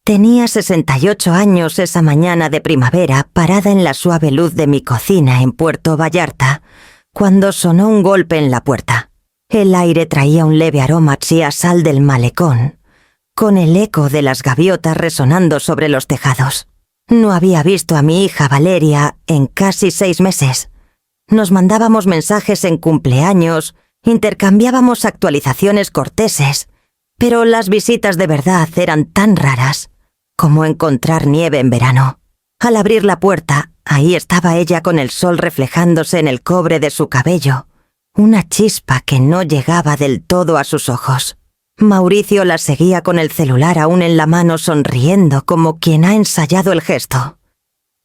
Tenía 68 años esa mañana de primavera, parada en la suave luz de mi cocina en Puerto Vallarta, cuando sonó un golpe en la puerta. El aire traía un leve aroma a sal del malecón, con el eco de las gaviotas resonando sobre los tejados. No había visto a mi hija Valeria en casi 6 meses. Nos mandábamos mensajes en cumpleaños, intercambiábamos actualizaciones corteses, pero las visitas de verdad eran tan raras como encontrar nieve en verano. Al abrir la puerta, ahí estaba ella con el sol reflejándose en el cobre de su cabello, una chispa que no llegaba del todo a sus ojos. Mauricio la seguía con el celular aún en la mano, sonriendo como quien ha ensayado el gesto.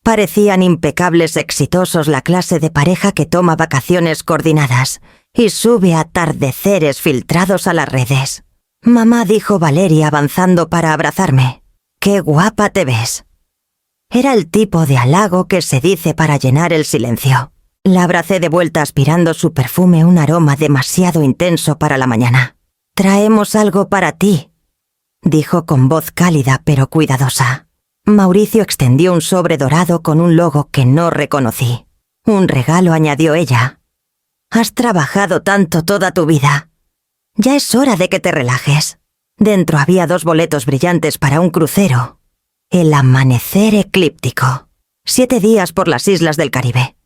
Parecían impecables, exitosos, la clase de pareja que toma vacaciones coordinadas y sube atardeceres filtrados a las redes. «Mamá», dijo Valeria avanzando para abrazarme. «¡Qué guapa te ves!». Era el tipo de halago que se dice para llenar el silencio. La abracé de vuelta aspirando su perfume, un aroma demasiado intenso para la mañana. «Traemos algo para ti», dijo con voz cálida pero cuidadosa. Mauricio extendió un sobre dorado con un logo que no reconocí. «Un regalo», añadió ella. «Has trabajado tanto toda tu vida. Ya es hora de que te relajes». Dentro había 2 boletos brillantes para un crucero. El amanecer eclíptico. 7 días por las islas del Caribe.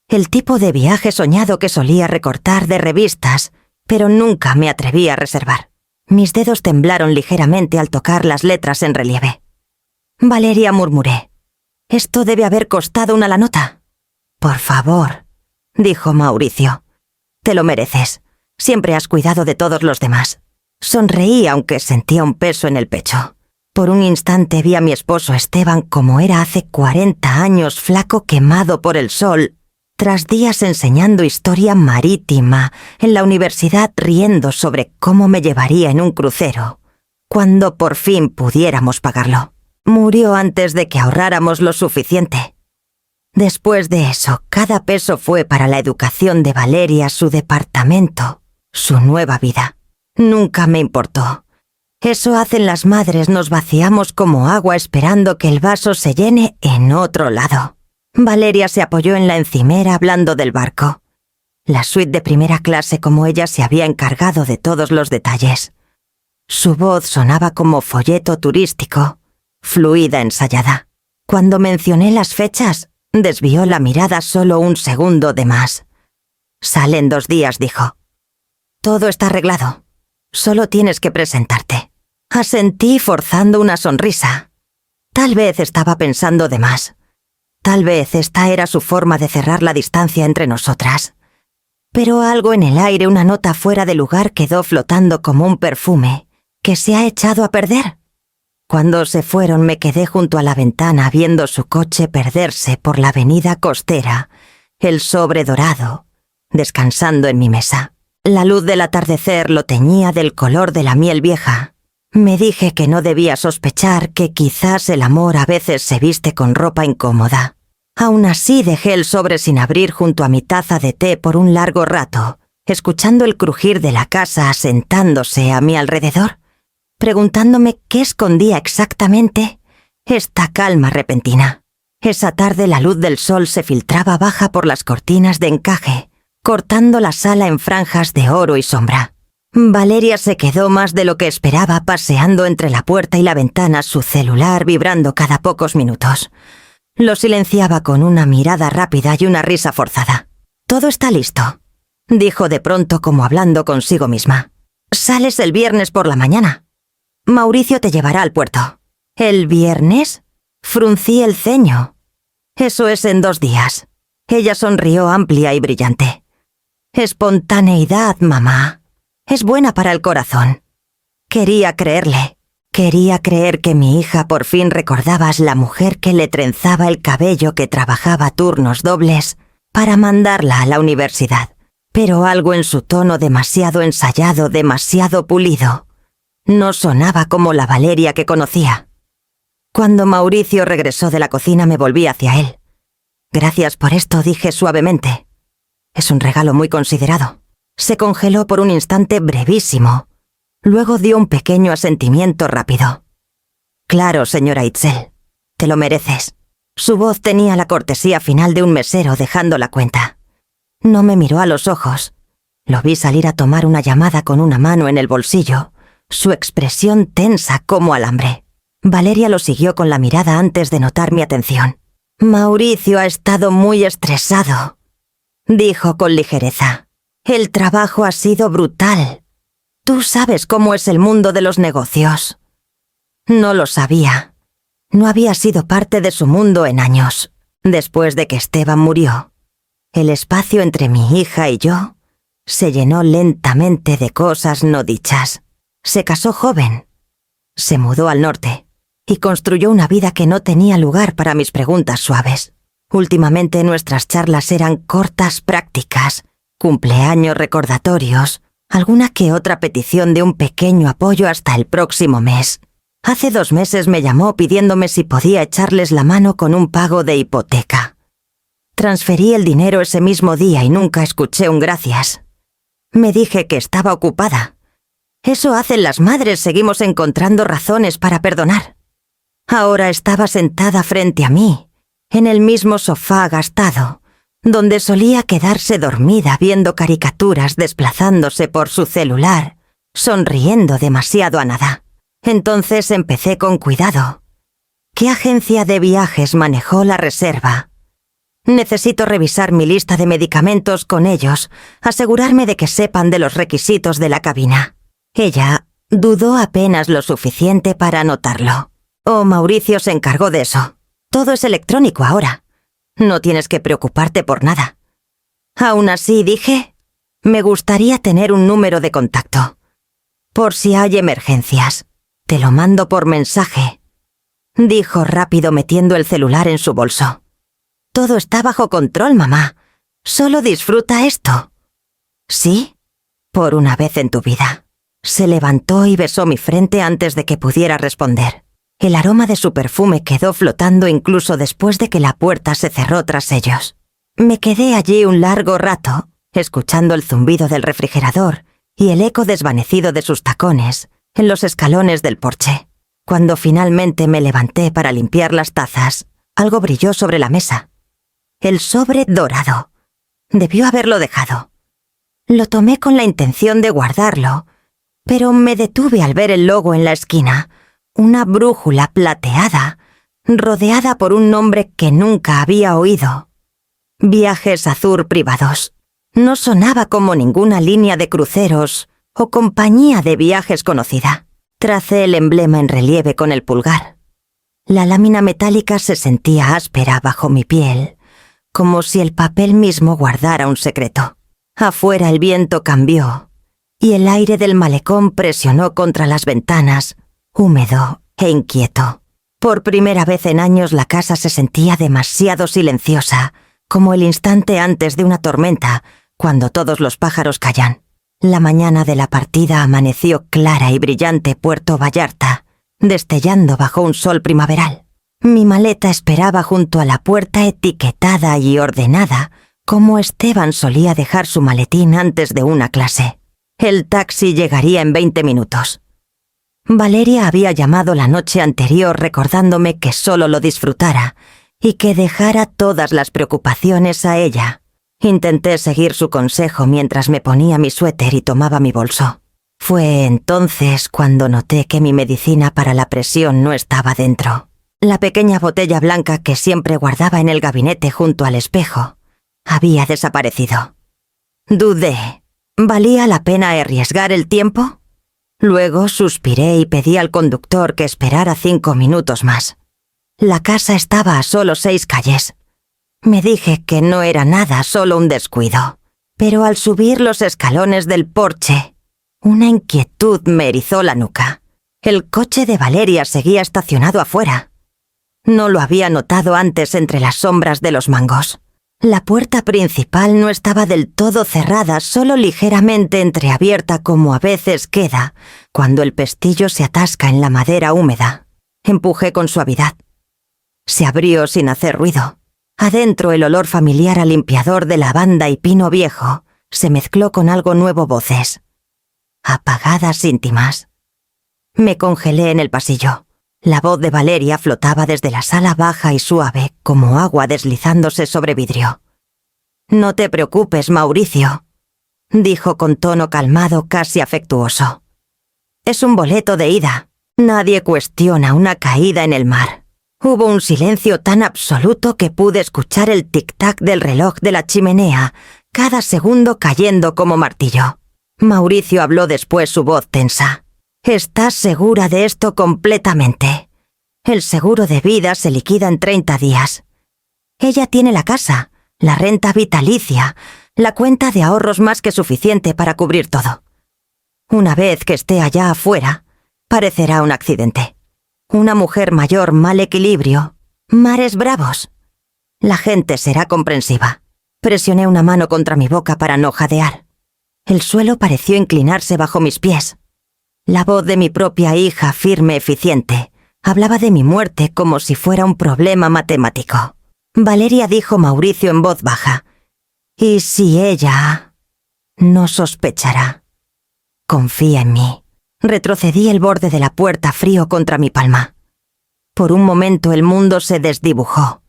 El tipo de viaje soñado que solía recortar de revistas, pero nunca me atreví a reservar. Mis dedos temblaron ligeramente al tocar las letras en relieve. «Valeria», murmuré. «Esto debe haber costado una la nota». «Por favor», dijo Mauricio. «Te lo mereces. Siempre has cuidado de todos los demás». Sonreí aunque sentía un peso en el pecho. Por un instante vi a mi esposo Esteban como era hace 40 años, flaco, quemado por el sol, tras días enseñando historia marítima en la universidad, riendo sobre cómo me llevaría en un crucero, cuando por fin pudiéramos pagarlo. Murió antes de que ahorráramos lo suficiente. Después de eso, cada peso fue para la educación de Valeria, su departamento, su nueva vida. Nunca me importó. Eso hacen las madres, nos vaciamos como agua esperando que el vaso se llene en otro lado. Valeria se apoyó en la encimera hablando del barco. La suite de primera clase, como ella se había encargado de todos los detalles. Su voz sonaba como folleto turístico, fluida, ensayada. Cuando mencioné las fechas, desvió la mirada solo un segundo de más. «Sale en 2 días», dijo. «Todo está arreglado. Solo tienes que presentarte». Asentí forzando una sonrisa. Tal vez estaba pensando de más. Tal vez esta era su forma de cerrar la distancia entre nosotras. Pero algo en el aire, una nota fuera de lugar, quedó flotando como un perfume que se ha echado a perder. Cuando se fueron me quedé junto a la ventana viendo su coche perderse por la avenida costera, el sobre dorado, descansando en mi mesa. La luz del atardecer lo teñía del color de la miel vieja. Me dije que no debía sospechar que quizás el amor a veces se viste con ropa incómoda. Aún así dejé el sobre sin abrir junto a mi taza de té por un largo rato, escuchando el crujir de la casa asentándose a mi alrededor, preguntándome qué escondía exactamente esta calma repentina. Esa tarde la luz del sol se filtraba baja por las cortinas de encaje, cortando la sala en franjas de oro y sombra. Valeria se quedó más de lo que esperaba paseando entre la puerta y la ventana, su celular vibrando cada pocos minutos. Lo silenciaba con una mirada rápida y una risa forzada. «Todo está listo», dijo de pronto como hablando consigo misma. «Sales el viernes por la mañana. Mauricio te llevará al puerto». «¿El viernes?», fruncí el ceño. «Eso es en 2 días». Ella sonrió amplia y brillante. «Espontaneidad, mamá. Es buena para el corazón». Quería creerle. Quería creer que mi hija por fin recordaba a la mujer que le trenzaba el cabello, que trabajaba turnos dobles para mandarla a la universidad. Pero algo en su tono demasiado ensayado, demasiado pulido, no sonaba como la Valeria que conocía. Cuando Mauricio regresó de la cocina me volví hacia él. «Gracias por esto», dije suavemente. «Es un regalo muy considerado». Se congeló por un instante brevísimo. Luego dio un pequeño asentimiento rápido. Claro, señora Itzel. Te lo mereces. Su voz tenía la cortesía final de un mesero dejando la cuenta. No me miró a los ojos. Lo vi salir a tomar una llamada con una mano en el bolsillo, su expresión tensa como alambre. Valeria lo siguió con la mirada antes de notar mi atención. Mauricio ha estado muy estresado, dijo con ligereza. El trabajo ha sido brutal. Tú sabes cómo es el mundo de los negocios. No lo sabía. No había sido parte de su mundo en años. Después de que Esteban murió, el espacio entre mi hija y yo se llenó lentamente de cosas no dichas. Se casó joven, se mudó al norte y construyó una vida que no tenía lugar para mis preguntas suaves. Últimamente nuestras charlas eran cortas prácticas, cumpleaños recordatorios, alguna que otra petición de un pequeño apoyo hasta el próximo mes. Hace 2 meses me llamó pidiéndome si podía echarles la mano con un pago de hipoteca. Transferí el dinero ese mismo día y nunca escuché un gracias. Me dije que estaba ocupada. Eso hacen las madres, seguimos encontrando razones para perdonar. Ahora estaba sentada frente a mí, en el mismo sofá gastado, donde solía quedarse dormida viendo caricaturas desplazándose por su celular, sonriendo demasiado a nada. Entonces empecé con cuidado. ¿Qué agencia de viajes manejó la reserva? Necesito revisar mi lista de medicamentos con ellos, asegurarme de que sepan de los requisitos de la cabina. Ella dudó apenas lo suficiente para anotarlo. Oh, Mauricio se encargó de eso. Todo es electrónico ahora. No tienes que preocuparte por nada. Aún así, dije, me gustaría tener un número de contacto. Por si hay emergencias. Te lo mando por mensaje, dijo rápido metiendo el celular en su bolso. Todo está bajo control, mamá. Solo disfruta esto. ¿Sí? Por una vez en tu vida. Se levantó y besó mi frente antes de que pudiera responder. El aroma de su perfume quedó flotando incluso después de que la puerta se cerró tras ellos. Me quedé allí un largo rato, escuchando el zumbido del refrigerador y el eco desvanecido de sus tacones en los escalones del porche. Cuando finalmente me levanté para limpiar las tazas, algo brilló sobre la mesa. El sobre dorado. Debió haberlo dejado. Lo tomé con la intención de guardarlo, pero me detuve al ver el logo en la esquina, una brújula plateada, rodeada por un nombre que nunca había oído. Viajes Azur Privados. No sonaba como ninguna línea de cruceros o compañía de viajes conocida. Tracé el emblema en relieve con el pulgar. La lámina metálica se sentía áspera bajo mi piel, como si el papel mismo guardara un secreto. Afuera el viento cambió, y el aire del malecón presionó contra las ventanas, húmedo e inquieto. Por primera vez en años la casa se sentía demasiado silenciosa, como el instante antes de una tormenta, cuando todos los pájaros callan. La mañana de la partida amaneció clara y brillante Puerto Vallarta, destellando bajo un sol primaveral. Mi maleta esperaba junto a la puerta etiquetada y ordenada, como Esteban solía dejar su maletín antes de una clase. El taxi llegaría en 20 minutos. Valeria había llamado la noche anterior recordándome que solo lo disfrutara y que dejara todas las preocupaciones a ella. Intenté seguir su consejo mientras me ponía mi suéter y tomaba mi bolso. Fue entonces cuando noté que mi medicina para la presión no estaba dentro. La pequeña botella blanca que siempre guardaba en el gabinete junto al espejo había desaparecido. Dudé. ¿Valía la pena arriesgar el tiempo? Luego suspiré y pedí al conductor que esperara 5 minutos más. La casa estaba a solo 6 calles. Me dije que no era nada, solo un descuido. Pero al subir los escalones del porche, una inquietud me erizó la nuca. El coche de Valeria seguía estacionado afuera. No lo había notado antes entre las sombras de los mangos. La puerta principal no estaba del todo cerrada, solo ligeramente entreabierta como a veces queda cuando el pestillo se atasca en la madera húmeda. Empujé con suavidad. Se abrió sin hacer ruido. Adentro el olor familiar a limpiador de lavanda y pino viejo se mezcló con algo nuevo, voces apagadas íntimas. Me congelé en el pasillo. La voz de Valeria flotaba desde la sala baja y suave, como agua deslizándose sobre vidrio. «No te preocupes, Mauricio», dijo con tono calmado, casi afectuoso. «Es un boleto de ida. Nadie cuestiona una caída en el mar». Hubo un silencio tan absoluto que pude escuchar el tic-tac del reloj de la chimenea, cada segundo cayendo como martillo. Mauricio habló después, su voz tensa. «¿Estás segura de esto completamente? El seguro de vida se liquida en 30 días. Ella tiene la casa, la renta vitalicia, la cuenta de ahorros más que suficiente para cubrir todo. Una vez que esté allá afuera, parecerá un accidente. Una mujer mayor, mal equilibrio, mares bravos. La gente será comprensiva». Presioné una mano contra mi boca para no jadear. El suelo pareció inclinarse bajo mis pies. La voz de mi propia hija, firme, eficiente, hablaba de mi muerte como si fuera un problema matemático. Valeria, dijo Mauricio en voz baja. «¿Y si ella...? No sospechará. Confía en mí». Retrocedí el borde de la puerta frío contra mi palma. Por un momento el mundo se desdibujó.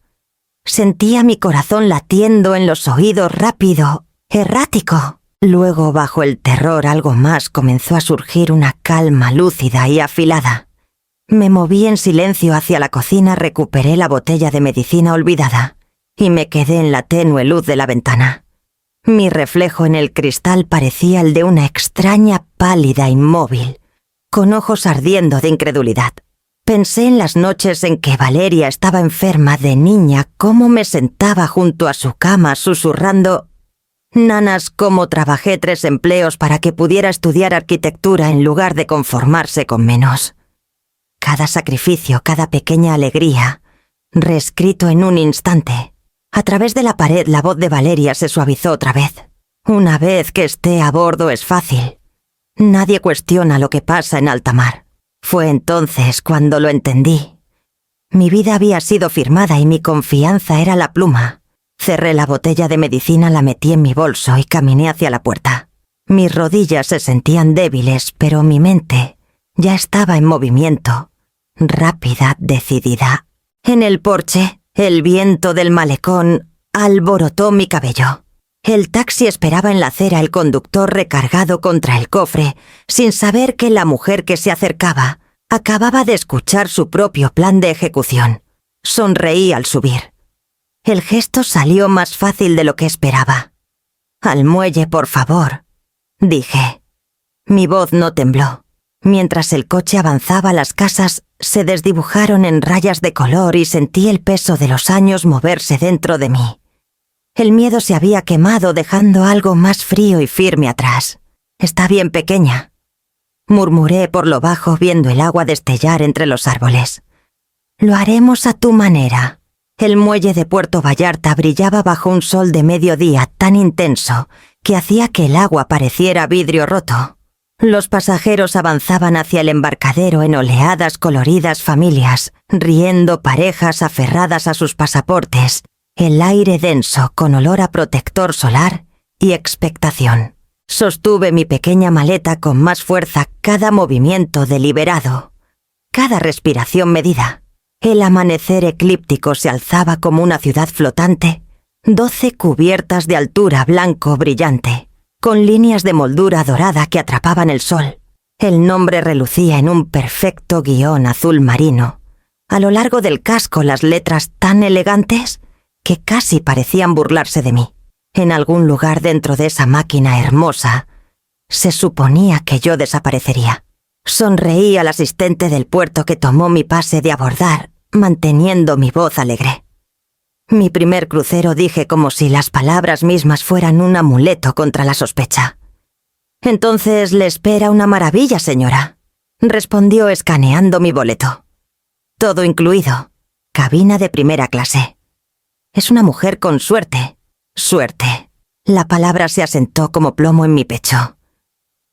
Sentía mi corazón latiendo en los oídos rápido, errático. Luego, bajo el terror, algo más comenzó a surgir, una calma lúcida y afilada. Me moví en silencio hacia la cocina, recuperé la botella de medicina olvidada y me quedé en la tenue luz de la ventana. Mi reflejo en el cristal parecía el de una extraña pálida inmóvil, con ojos ardiendo de incredulidad. Pensé en las noches en que Valeria estaba enferma de niña, cómo me sentaba junto a su cama susurrando: «Nanas, cómo trabajé 3 empleos para que pudiera estudiar arquitectura en lugar de conformarse con menos». Cada sacrificio, cada pequeña alegría, reescrito en un instante. A través de la pared la voz de Valeria se suavizó otra vez. «Una vez que esté a bordo es fácil. Nadie cuestiona lo que pasa en alta mar». Fue entonces cuando lo entendí. Mi vida había sido firmada y mi confianza era la pluma. Cerré la botella de medicina, la metí en mi bolso y caminé hacia la puerta. Mis rodillas se sentían débiles, pero mi mente ya estaba en movimiento, rápida, decidida. En el porche, el viento del malecón alborotó mi cabello. El taxi esperaba en la acera, el conductor recargado contra el cofre, sin saber que la mujer que se acercaba acababa de escuchar su propio plan de ejecución. Sonreí al subir. El gesto salió más fácil de lo que esperaba. «Al muelle, por favor», dije. Mi voz no tembló. Mientras el coche avanzaba, las casas se desdibujaron en rayas de color y sentí el peso de los años moverse dentro de mí. El miedo se había quemado, dejando algo más frío y firme atrás. «Está bien, pequeña», murmuré por lo bajo, viendo el agua destellar entre los árboles. «Lo haremos a tu manera». El muelle de Puerto Vallarta brillaba bajo un sol de mediodía tan intenso que hacía que el agua pareciera vidrio roto. Los pasajeros avanzaban hacia el embarcadero en oleadas coloridas, familias, riendo, parejas aferradas a sus pasaportes, el aire denso con olor a protector solar y expectación. Sostuve mi pequeña maleta con más fuerza, cada movimiento deliberado, cada respiración medida. El amanecer eclíptico se alzaba como una ciudad flotante, 12 cubiertas de altura, blanco brillante, con líneas de moldura dorada que atrapaban el sol. El nombre relucía en un perfecto guión azul marino. A lo largo del casco, las letras tan elegantes que casi parecían burlarse de mí. En algún lugar dentro de esa máquina hermosa, se suponía que yo desaparecería. Sonreí al asistente del puerto que tomó mi pase de abordar, manteniendo mi voz alegre. «Mi primer crucero», dije como si las palabras mismas fueran un amuleto contra la sospecha. «Entonces le espera una maravilla, señora», respondió escaneando mi boleto. «Todo incluido. Cabina de primera clase. Es una mujer con suerte. Suerte». La palabra se asentó como plomo en mi pecho.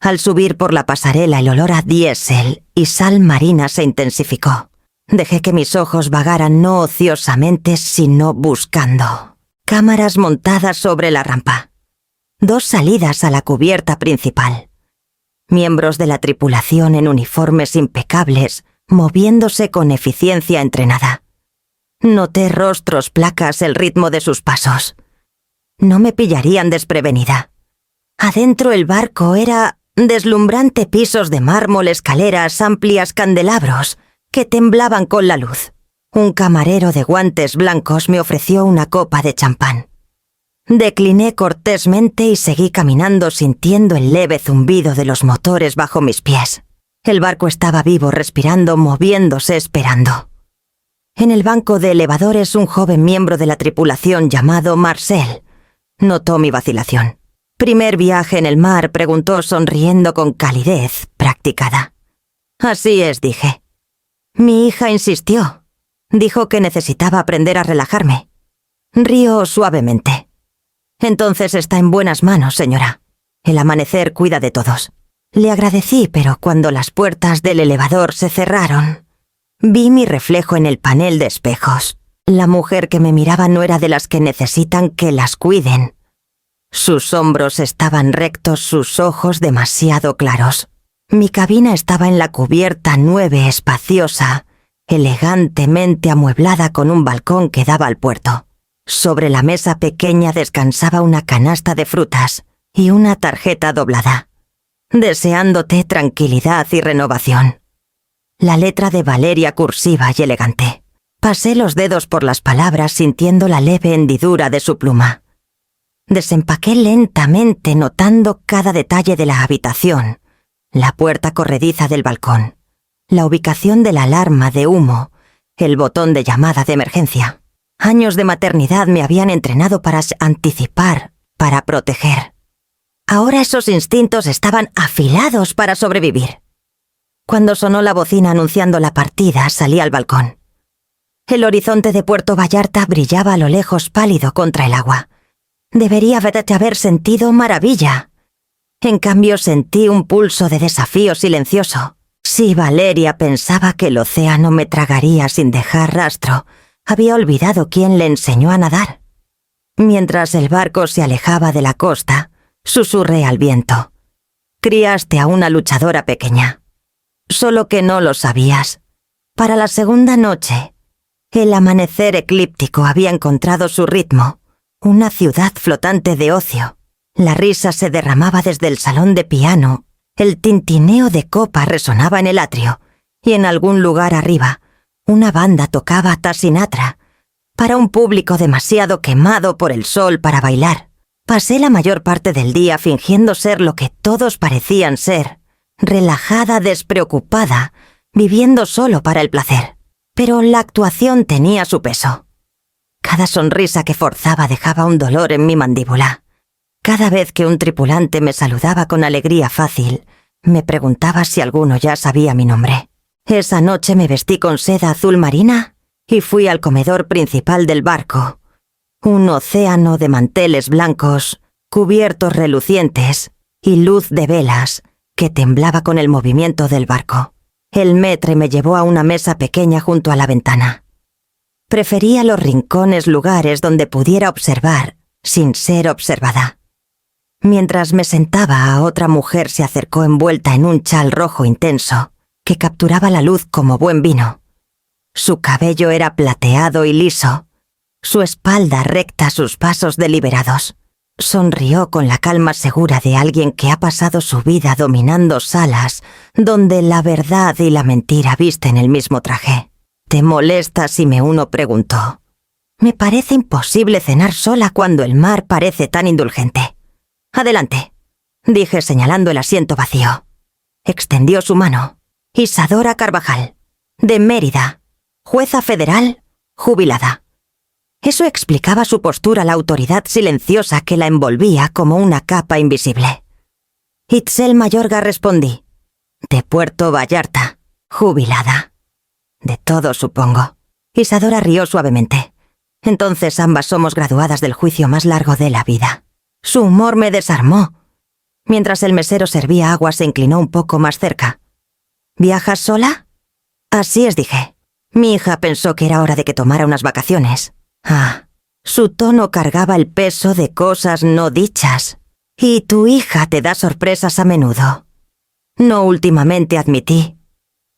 Al subir por la pasarela, el olor a diésel y sal marina se intensificó. Dejé que mis ojos vagaran no ociosamente, sino buscando. Cámaras montadas sobre la rampa. 2 salidas a la cubierta principal. Miembros de la tripulación en uniformes impecables moviéndose con eficiencia entrenada. Noté rostros, placas, el ritmo de sus pasos. No me pillarían desprevenida. Adentro el barco era deslumbrante, pisos de mármol, escaleras, amplias, candelabros que temblaban con la luz. Un camarero de guantes blancos me ofreció una copa de champán. Decliné cortésmente y seguí caminando sintiendo el leve zumbido de los motores bajo mis pies. El barco estaba vivo, respirando, moviéndose, esperando. En el banco de elevadores un joven miembro de la tripulación llamado Marcel notó mi vacilación. «¿Primer viaje en el mar?», preguntó sonriendo con calidez practicada. «Así es», dije. «Mi hija insistió. Dijo que necesitaba aprender a relajarme». Río suavemente. «Entonces está en buenas manos, señora. El amanecer cuida de todos». Le agradecí, pero cuando las puertas del elevador se cerraron, vi mi reflejo en el panel de espejos. La mujer que me miraba no era de las que necesitan que las cuiden. Sus hombros estaban rectos, sus ojos demasiado claros. Mi cabina estaba en la cubierta 9, espaciosa, elegantemente amueblada con un balcón que daba al puerto. Sobre la mesa pequeña descansaba una canasta de frutas y una tarjeta doblada. «Deseándote tranquilidad y renovación». La letra de Valeria cursiva y elegante. Pasé los dedos por las palabras sintiendo la leve hendidura de su pluma. Desempaqué lentamente notando cada detalle de la habitación, la puerta corrediza del balcón, la ubicación de la alarma de humo, el botón de llamada de emergencia. Años de maternidad me habían entrenado para anticipar, para proteger. Ahora esos instintos estaban afilados para sobrevivir. Cuando sonó la bocina anunciando la partida, salí al balcón. El horizonte de Puerto Vallarta brillaba a lo lejos pálido contra el agua. Debería haber sentido maravilla. En cambio sentí un pulso de desafío silencioso. Si Valeria pensaba que el océano me tragaría sin dejar rastro, había olvidado quién le enseñó a nadar. Mientras el barco se alejaba de la costa, susurré al viento. «Criaste a una luchadora pequeña. Solo que no lo sabías. Para la segunda noche, el amanecer eclíptico había encontrado su ritmo, una ciudad flotante de ocio. La risa se derramaba desde el salón de piano, el tintineo de copa resonaba en el atrio, y en algún lugar arriba, una banda tocaba a Sinatra, para un público demasiado quemado por el sol para bailar. Pasé la mayor parte del día fingiendo ser lo que todos parecían ser, relajada, despreocupada, viviendo solo para el placer. Pero la actuación tenía su peso. Cada sonrisa que forzaba dejaba un dolor en mi mandíbula. Cada vez que un tripulante me saludaba con alegría fácil, me preguntaba si alguno ya sabía mi nombre. Esa noche me vestí con seda azul marina y fui al comedor principal del barco. Un océano de manteles blancos, cubiertos relucientes y luz de velas que temblaba con el movimiento del barco. El maître me llevó a una mesa pequeña junto a la ventana. Prefería los rincones, lugares donde pudiera observar sin ser observada. Mientras me sentaba, otra mujer se acercó envuelta en un chal rojo intenso que capturaba la luz como buen vino. Su cabello era plateado y liso, su espalda recta, sus pasos deliberados. Sonrió con la calma segura de alguien que ha pasado su vida dominando salas donde la verdad y la mentira visten el mismo traje. «¿Te molesta si me uno?», preguntó. «Me parece imposible cenar sola cuando el mar parece tan indulgente». «Adelante», dije señalando el asiento vacío. Extendió su mano. «Isadora Carvajal, de Mérida, jueza federal, jubilada». Eso explicaba su postura, la autoridad silenciosa que la envolvía como una capa invisible. «Itzel Mayorga», respondí. «De Puerto Vallarta, jubilada». «De todo, supongo». Isadora rió suavemente. «Entonces ambas somos graduadas del juicio más largo de la vida». Su humor me desarmó. Mientras el mesero servía agua, se inclinó un poco más cerca. «¿Viajas sola?» «Así es», dije. Mi hija pensó que era hora de que tomara unas vacaciones. Ah, su tono cargaba el peso de cosas no dichas. «¿Y tu hija te da sorpresas a menudo?» «No últimamente», admití.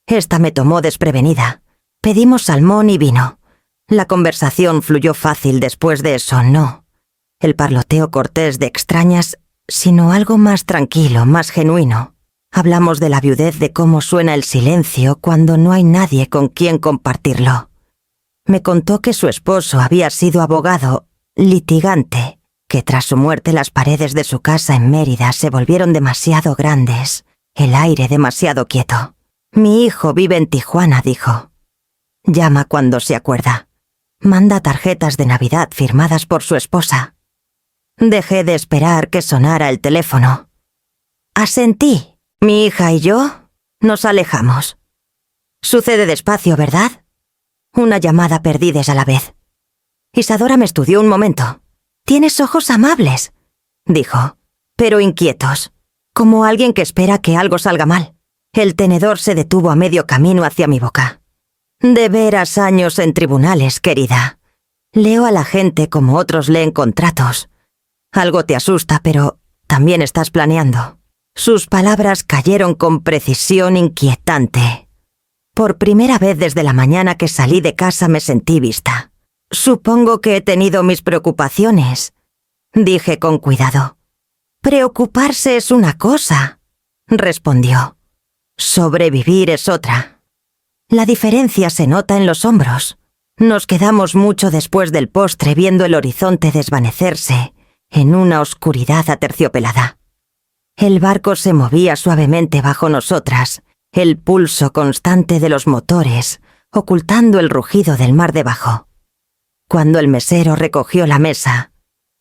Esta me tomó desprevenida. Pedimos salmón y vino. La conversación fluyó fácil después de eso, no. El parloteo cortés de extrañas, sino algo más tranquilo, más genuino. Hablamos de la viudez, de cómo suena el silencio cuando no hay nadie con quien compartirlo. Me contó que su esposo había sido abogado, litigante, que tras su muerte las paredes de su casa en Mérida se volvieron demasiado grandes, el aire demasiado quieto. Mi hijo vive en Tijuana, dijo. Llama cuando se acuerda. Manda tarjetas de Navidad firmadas por su esposa. Dejé de esperar que sonara el teléfono. Asentí. Mi hija y yo nos alejamos. Sucede despacio, ¿verdad? Una llamada perdides a la vez. Isadora me estudió un momento. «Tienes ojos amables», dijo, «pero inquietos, como alguien que espera que algo salga mal». El tenedor se detuvo a medio camino hacia mi boca. «De veras años en tribunales, querida. Leo a la gente como otros leen contratos. Algo te asusta, pero también estás planeando». Sus palabras cayeron con precisión inquietante. Por primera vez desde la mañana que salí de casa me sentí vista. «Supongo que he tenido mis preocupaciones», dije con cuidado. «Preocuparse es una cosa», respondió. «Sobrevivir es otra». La diferencia se nota en los hombros. Nos quedamos mucho después del postre viendo el horizonte desvanecerse en una oscuridad aterciopelada. El barco se movía suavemente bajo nosotras, el pulso constante de los motores, ocultando el rugido del mar debajo. Cuando el mesero recogió la mesa,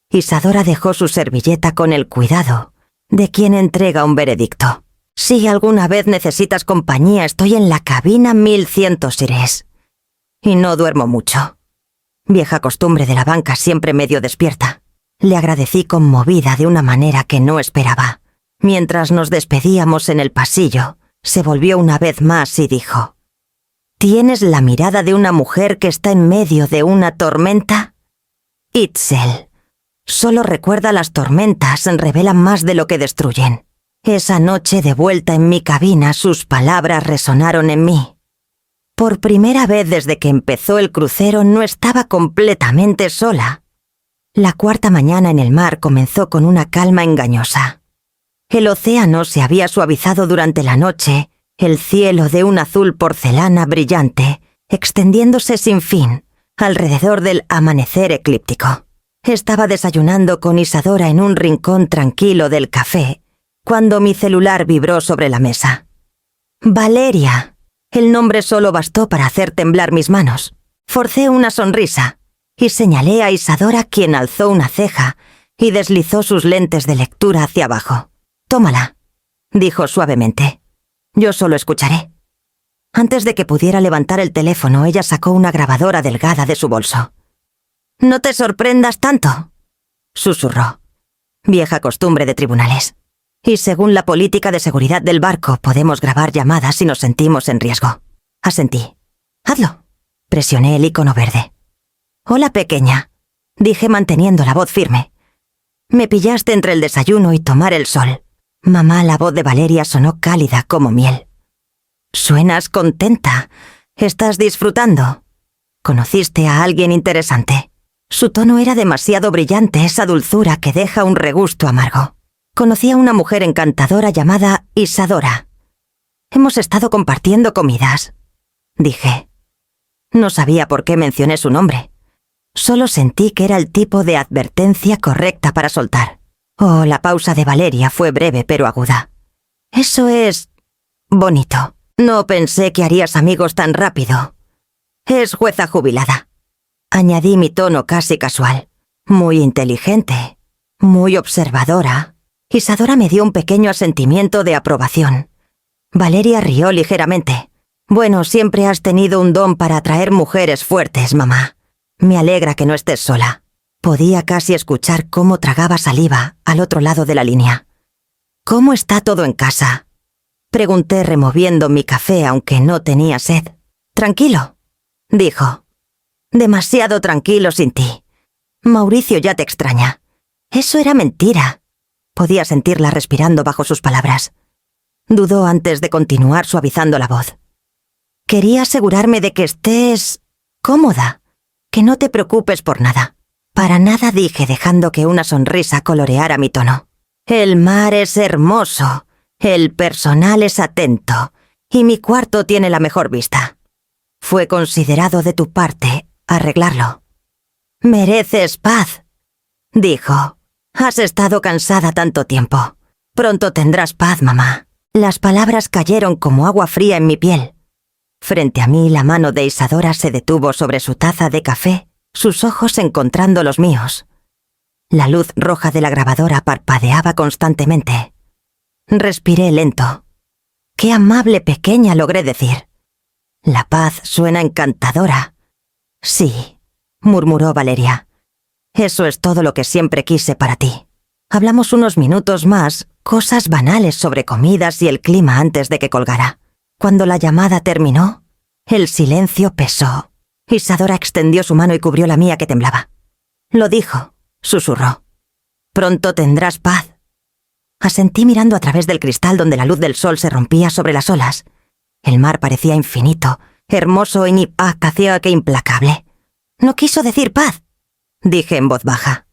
Isadora dejó su servilleta con el cuidado de quien entrega un veredicto. «Si alguna vez necesitas compañía, estoy en la cabina 1100 Sires. Y no duermo mucho. Vieja costumbre de la banca, siempre medio despierta». Le agradecí conmovida de una manera que no esperaba. Mientras nos despedíamos en el pasillo, se volvió una vez más y dijo: «¿Tienes la mirada de una mujer que está en medio de una tormenta? Itzel. Solo recuerda las tormentas, revelan más de lo que destruyen». Esa noche de vuelta en mi cabina sus palabras resonaron en mí. Por primera vez desde que empezó el crucero no estaba completamente sola. La cuarta mañana en el mar comenzó con una calma engañosa. El océano se había suavizado durante la noche, el cielo de un azul porcelana brillante, extendiéndose sin fin, alrededor del amanecer eclíptico. Estaba desayunando con Isadora en un rincón tranquilo del café, cuando mi celular vibró sobre la mesa. «Valeria». El nombre solo bastó para hacer temblar mis manos. Forcé una sonrisa y señalé a Isadora, quien alzó una ceja y deslizó sus lentes de lectura hacia abajo. «Tómala», dijo suavemente. «Yo solo escucharé». Antes de que pudiera levantar el teléfono, ella sacó una grabadora delgada de su bolso. «No te sorprendas tanto», susurró. Vieja costumbre de tribunales. Y según la política de seguridad del barco, podemos grabar llamadas si nos sentimos en riesgo. Asentí. «Hazlo». Presioné el icono verde. «Hola, pequeña», dije manteniendo la voz firme. «Me pillaste entre el desayuno y tomar el sol». Mamá, la voz de Valeria sonó cálida como miel. «Suenas contenta. ¿Estás disfrutando? ¿Conociste a alguien interesante?» Su tono era demasiado brillante, esa dulzura que deja un regusto amargo. «Conocí a una mujer encantadora llamada Isadora. Hemos estado compartiendo comidas», dije. No sabía por qué mencioné su nombre. Solo sentí que era el tipo de advertencia correcta para soltar. Oh, la pausa de Valeria fue breve pero aguda. «Eso es bonito. No pensé que harías amigos tan rápido. Es jueza jubilada». Añadí mi tono casi casual. «Muy inteligente, muy observadora». Isadora me dio un pequeño asentimiento de aprobación. Valeria rió ligeramente. «Bueno, siempre has tenido un don para atraer mujeres fuertes, mamá. Me alegra que no estés sola». Podía casi escuchar cómo tragaba saliva al otro lado de la línea. «¿Cómo está todo en casa?», pregunté removiendo mi café aunque no tenía sed. «Tranquilo», dijo. «Demasiado tranquilo sin ti. Mauricio ya te extraña». Eso era mentira. Podía sentirla respirando bajo sus palabras. Dudó antes de continuar suavizando la voz. Quería asegurarme de que estés cómoda, que no te preocupes por nada. Para nada, dije, dejando que una sonrisa coloreara mi tono. El mar es hermoso, el personal es atento, y mi cuarto tiene la mejor vista. Fue considerado de tu parte arreglarlo. Mereces paz, dijo. Has estado cansada tanto tiempo. Pronto tendrás paz, mamá. Las palabras cayeron como agua fría en mi piel. Frente a mí, la mano de Isadora se detuvo sobre su taza de café, sus ojos encontrando los míos. La luz roja de la grabadora parpadeaba constantemente. Respiré lento. ¡Qué amable pequeña!, logré decir. La paz suena encantadora. Sí, murmuró Valeria. Eso es todo lo que siempre quise para ti. Hablamos unos minutos más, cosas banales sobre comidas y el clima antes de que colgara. Cuando la llamada terminó, el silencio pesó. Isadora extendió su mano y cubrió la mía que temblaba. Lo dijo, susurró. Pronto tendrás paz. Asentí mirando a través del cristal donde la luz del sol se rompía sobre las olas. El mar parecía infinito, hermoso y ni paz hacía que implacable. No quiso decir paz, dije en voz baja.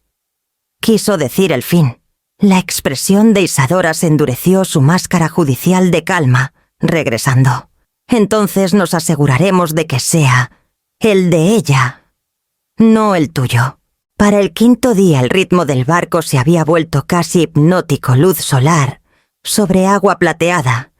Quiso decir el fin. La expresión de Isadora se endureció, su máscara judicial de calma, regresando. Entonces nos aseguraremos de que sea el de ella, no el tuyo. Para el quinto día el ritmo del barco se había vuelto casi hipnótico, luz solar, sobre agua plateada,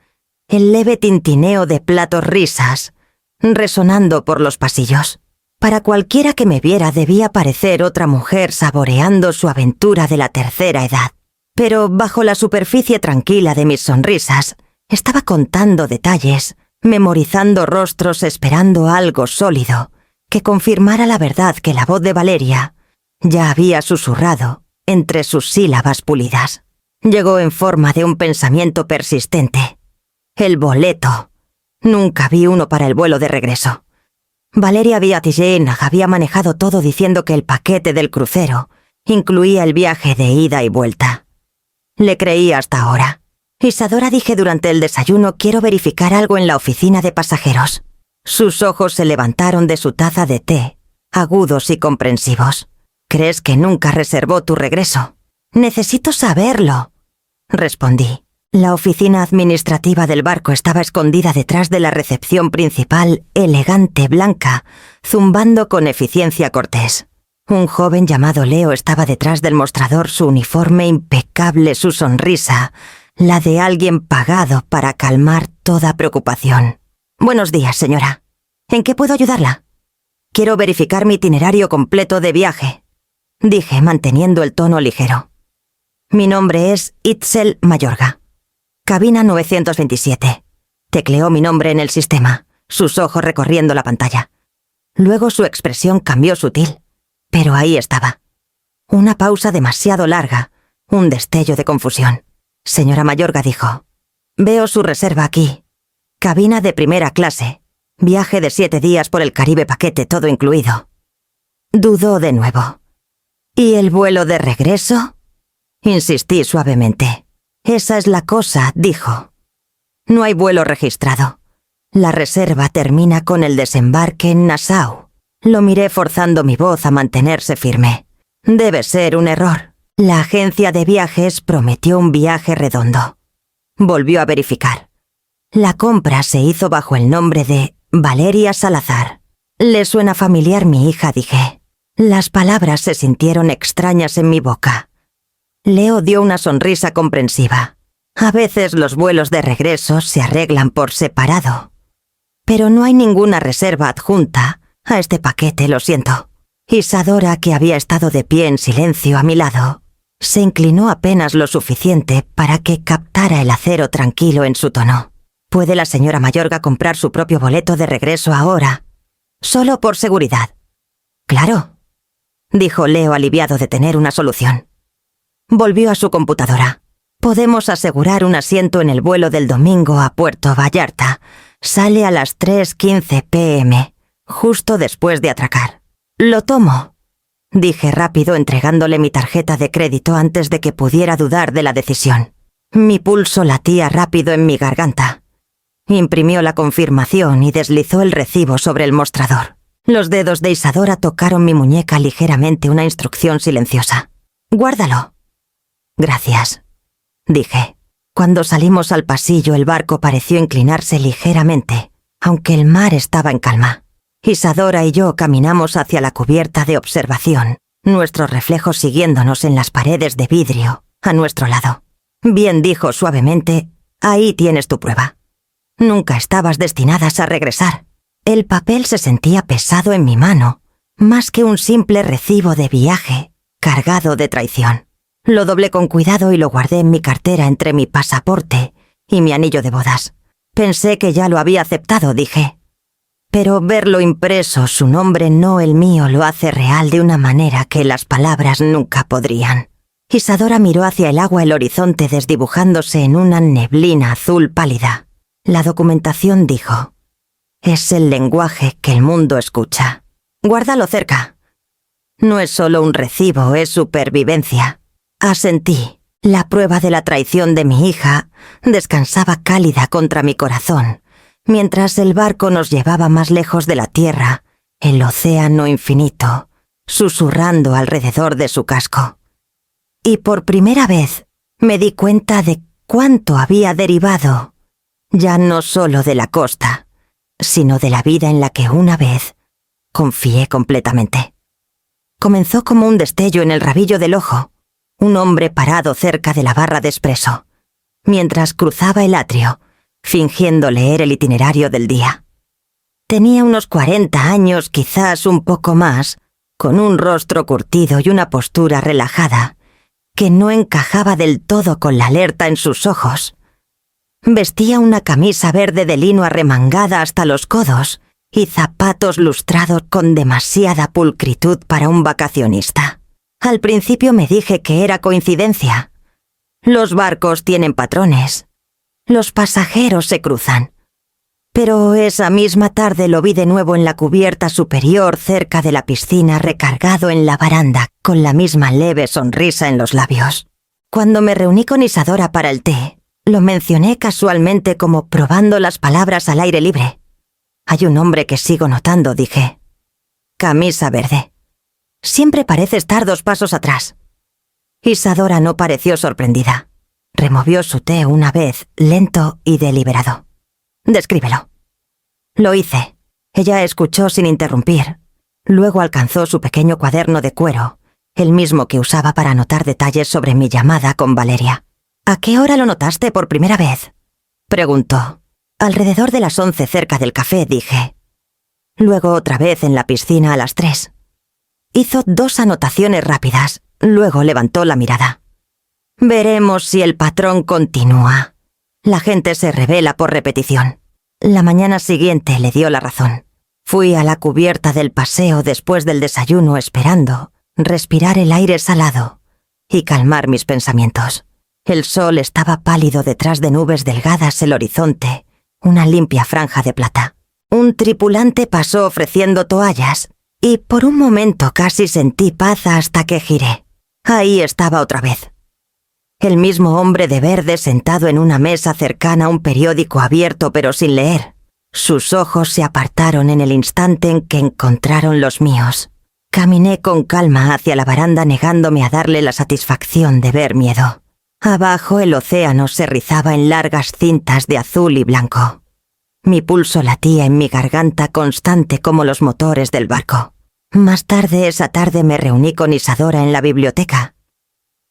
el leve tintineo de platos risas, resonando por los pasillos. Para cualquiera que me viera debía parecer otra mujer saboreando su aventura de la tercera edad. Pero bajo la superficie tranquila de mis sonrisas, estaba contando detalles, memorizando rostros, esperando algo sólido, que confirmara la verdad que la voz de Valeria ya había susurrado entre sus sílabas pulidas. Llegó en forma de un pensamiento persistente. El boleto. Nunca vi uno para el vuelo de regreso. Valeria Viatillén había manejado todo diciendo que el paquete del crucero incluía el viaje de ida y vuelta. Le creí hasta ahora. Isadora, dije durante el desayuno, quiero verificar algo en la oficina de pasajeros. Sus ojos se levantaron de su taza de té, agudos y comprensivos. ¿Crees que nunca reservó tu regreso? Necesito saberlo, respondí. La oficina administrativa del barco estaba escondida detrás de la recepción principal, elegante, blanca, zumbando con eficiencia cortés. Un joven llamado Leo estaba detrás del mostrador, su uniforme impecable, su sonrisa, la de alguien pagado para calmar toda preocupación. Buenos días, señora. ¿En qué puedo ayudarla? Quiero verificar mi itinerario completo de viaje, dije, manteniendo el tono ligero. Mi nombre es Itzel Mayorga. Cabina 927. Tecleó mi nombre en el sistema, sus ojos recorriendo la pantalla. Luego su expresión cambió sutil, pero ahí estaba. Una pausa demasiado larga, un destello de confusión. Señora Mayorga, dijo. Veo su reserva aquí. Cabina de primera clase. Viaje de 7 días por el Caribe, paquete todo incluido. Dudó de nuevo. ¿Y el vuelo de regreso? Insistí suavemente. Esa es la cosa, dijo. No hay vuelo registrado. La reserva termina con el desembarque en Nassau. Lo miré forzando mi voz a mantenerse firme. Debe ser un error. La agencia de viajes prometió un viaje redondo. Volvió a verificar. La compra se hizo bajo el nombre de Valeria Salazar. ¿Le suena familiar mi hija?, dije. Las palabras se sintieron extrañas en mi boca. Leo dio una sonrisa comprensiva. A veces los vuelos de regreso se arreglan por separado. Pero no hay ninguna reserva adjunta a este paquete, lo siento. Isadora, que había estado de pie en silencio a mi lado, se inclinó apenas lo suficiente para que captara el acero tranquilo en su tono. ¿Puede la señora Mayorga comprar su propio boleto de regreso ahora? Solo por seguridad. Claro, dijo Leo, aliviado de tener una solución. Volvió a su computadora. Podemos asegurar un asiento en el vuelo del domingo a Puerto Vallarta. Sale a las 3:15 p.m., justo después de atracar. Lo tomo, dije rápido, entregándole mi tarjeta de crédito antes de que pudiera dudar de la decisión. Mi pulso latía rápido en mi garganta. Imprimió la confirmación y deslizó el recibo sobre el mostrador. Los dedos de Isadora tocaron mi muñeca ligeramente, una instrucción silenciosa. «Guárdalo». «Gracias», dije. Cuando salimos al pasillo, el barco pareció inclinarse ligeramente, aunque el mar estaba en calma. Isadora y yo caminamos hacia la cubierta de observación, nuestros reflejos siguiéndonos en las paredes de vidrio, a nuestro lado. Bien dijo suavemente: «Ahí tienes tu prueba. Nunca estabas destinadas a regresar». El papel se sentía pesado en mi mano, más que un simple recibo de viaje cargado de traición. Lo doblé con cuidado y lo guardé en mi cartera entre mi pasaporte y mi anillo de bodas. Pensé que ya lo había aceptado, dije. Pero verlo impreso, su nombre, no el mío, lo hace real de una manera que las palabras nunca podrían. Isadora miró hacia el agua, el horizonte desdibujándose en una neblina azul pálida. La documentación dijo: «Es el lenguaje que el mundo escucha. Guárdalo cerca. No es solo un recibo, es supervivencia». Asentí. La prueba de la traición de mi hija descansaba cálida contra mi corazón, mientras el barco nos llevaba más lejos de la tierra, el océano infinito, susurrando alrededor de su casco. Y por primera vez me di cuenta de cuánto había derivado, ya no solo de la costa, sino de la vida en la que una vez confié completamente. Comenzó como un destello en el rabillo del ojo, un hombre parado cerca de la barra de espresso, mientras cruzaba el atrio, fingiendo leer el itinerario del día. Tenía unos 40 años, quizás un poco más, con un rostro curtido y una postura relajada, que no encajaba del todo con la alerta en sus ojos. Vestía una camisa verde de lino arremangada hasta los codos y zapatos lustrados con demasiada pulcritud para un vacacionista. Al principio me dije que era coincidencia. Los barcos tienen patrones. Los pasajeros se cruzan. Pero esa misma tarde lo vi de nuevo en la cubierta superior cerca de la piscina, recargado en la baranda, con la misma leve sonrisa en los labios. Cuando me reuní con Isadora para el té, lo mencioné casualmente como probando las palabras al aire libre. «Hay un hombre que sigo notando», dije. «Camisa verde. Siempre parece estar 2 pasos atrás». Isadora no pareció sorprendida. Removió su té una vez, lento y deliberado. «Descríbelo». Lo hice. Ella escuchó sin interrumpir. Luego alcanzó su pequeño cuaderno de cuero, el mismo que usaba para anotar detalles sobre mi llamada con Valeria. «¿A qué hora lo notaste por primera vez?», preguntó. «Alrededor de las 11 cerca del café», dije. Luego otra vez en la piscina a las 3. Hizo 2 anotaciones rápidas, luego levantó la mirada. «Veremos si el patrón continúa. La gente se revela por repetición». La mañana siguiente le dio la razón. Fui a la cubierta del paseo después del desayuno esperando respirar el aire salado y calmar mis pensamientos. El sol estaba pálido detrás de nubes delgadas, el horizonte, una limpia franja de plata. Un tripulante pasó ofreciendo toallas y por un momento casi sentí paz hasta que giré. Ahí estaba otra vez. El mismo hombre de verde sentado en una mesa cercana a un periódico abierto pero sin leer. Sus ojos se apartaron en el instante en que encontraron los míos. Caminé con calma hacia la baranda, negándome a darle la satisfacción de ver miedo. Abajo el océano se rizaba en largas cintas de azul y blanco. Mi pulso latía en mi garganta, constante como los motores del barco. Más tarde esa tarde me reuní con Isadora en la biblioteca.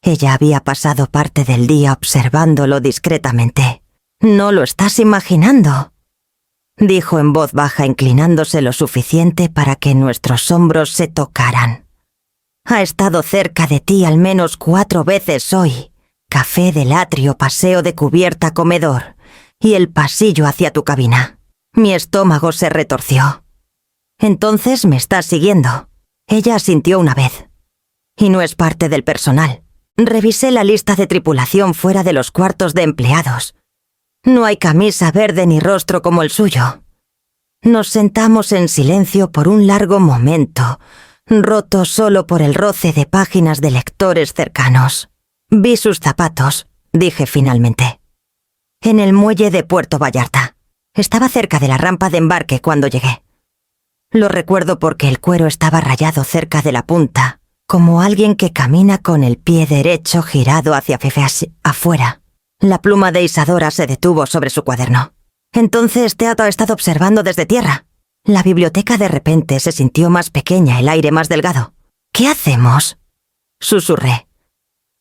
Ella había pasado parte del día observándolo discretamente. «No lo estás imaginando», dijo en voz baja, inclinándose lo suficiente para que nuestros hombros se tocaran. «Ha estado cerca de ti al menos 4 veces hoy. Café del atrio, paseo de cubierta, comedor y el pasillo hacia tu cabina». Mi estómago se retorció. «Entonces me estás siguiendo». Ella asintió una vez. «Y no es parte del personal. Revisé la lista de tripulación fuera de los cuartos de empleados. No hay camisa verde ni rostro como el suyo». Nos sentamos en silencio por un largo momento, roto solo por el roce de páginas de lectores cercanos. «Vi sus zapatos», dije finalmente. «En el muelle de Puerto Vallarta. Estaba cerca de la rampa de embarque cuando llegué. Lo recuerdo porque el cuero estaba rayado cerca de la punta, como alguien que camina con el pie derecho girado hacia afuera. La pluma de Isadora se detuvo sobre su cuaderno. Entonces te ha estado observando desde tierra. La biblioteca de repente se sintió más pequeña, el aire más delgado. ¿Qué hacemos?, susurré.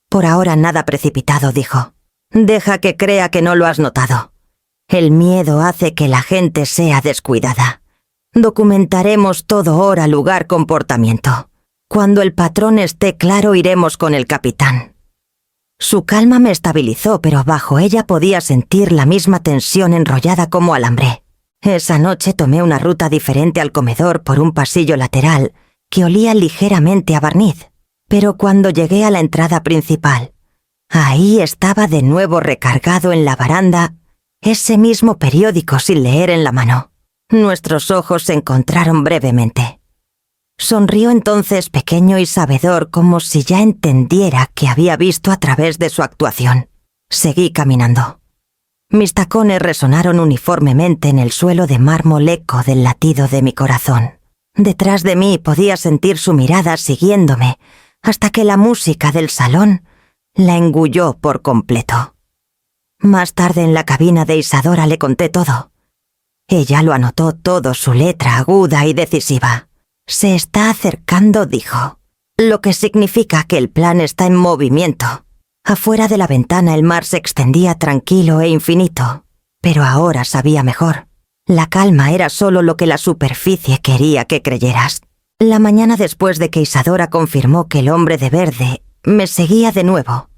Por ahora nada precipitado, dijo. Deja que crea que no lo has notado. El miedo hace que la gente sea descuidada. Documentaremos todo hora, lugar, comportamiento. Cuando el patrón esté claro, iremos con el capitán. Su calma me estabilizó, pero bajo ella podía sentir la misma tensión enrollada como alambre. Esa noche tomé una ruta diferente al comedor por un pasillo lateral que olía ligeramente a barniz, pero cuando llegué a la entrada principal, ahí estaba de nuevo recargado en la baranda ese mismo periódico sin leer en la mano. Nuestros ojos se encontraron brevemente. Sonrió entonces pequeño y sabedor, como si ya entendiera que había visto a través de su actuación. Seguí caminando. Mis tacones resonaron uniformemente en el suelo de mármol, eco del latido de mi corazón. Detrás de mí podía sentir su mirada siguiéndome, hasta que la música del salón la engulló por completo. Más tarde en la cabina de Isadora le conté todo. Ella lo anotó todo, su letra aguda y decisiva. Se está acercando, dijo, lo que significa que el plan está en movimiento. Afuera de la ventana el mar se extendía tranquilo e infinito, pero ahora sabía mejor. La calma era solo lo que la superficie quería que creyeras. La mañana después de que Isadora confirmó que el hombre de verde me seguía de nuevo,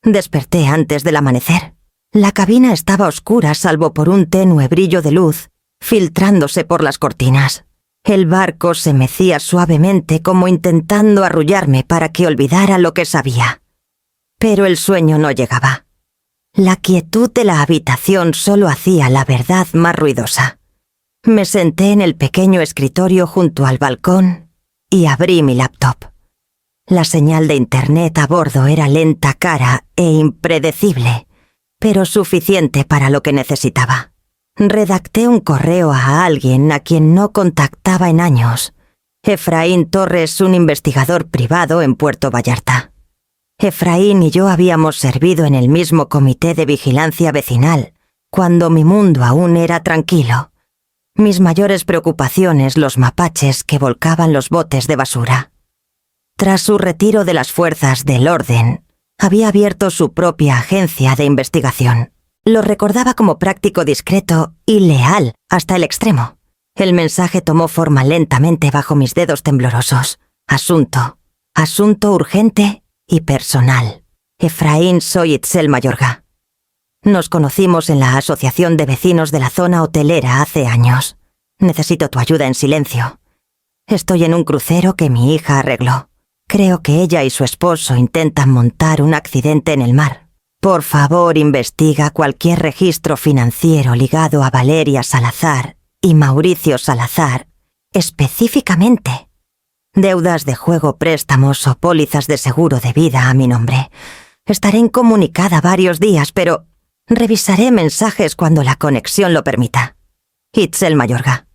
desperté antes del amanecer. La cabina estaba oscura salvo por un tenue brillo de luz filtrándose por las cortinas. El barco se mecía suavemente como intentando arrullarme para que olvidara lo que sabía. Pero el sueño no llegaba. La quietud de la habitación solo hacía la verdad más ruidosa. Me senté en el pequeño escritorio junto al balcón y abrí mi laptop. La señal de internet a bordo era lenta, cara e impredecible, pero suficiente para lo que necesitaba. Redacté un correo a alguien a quien no contactaba en años. Efraín Torres, un investigador privado en Puerto Vallarta. Efraín y yo habíamos servido en el mismo comité de vigilancia vecinal, cuando mi mundo aún era tranquilo. Mis mayores preocupaciones, los mapaches que volcaban los botes de basura. Tras su retiro de las fuerzas del orden, había abierto su propia agencia de investigación. Lo recordaba como práctico, discreto y leal hasta el extremo. El mensaje tomó forma lentamente bajo mis dedos temblorosos. Asunto urgente y personal. Efraín, soy Itzel Mayorga. Nos conocimos en la asociación de vecinos de la zona hotelera hace años. Necesito tu ayuda en silencio. Estoy en un crucero que mi hija arregló. Creo que ella y su esposo intentan montar un accidente en el mar. Por favor, investiga cualquier registro financiero ligado a Valeria Salazar y Mauricio Salazar, específicamente. Deudas de juego, préstamos o pólizas de seguro de vida a mi nombre. Estaré incomunicada varios días, pero revisaré mensajes cuando la conexión lo permita. Itzel Mayorga.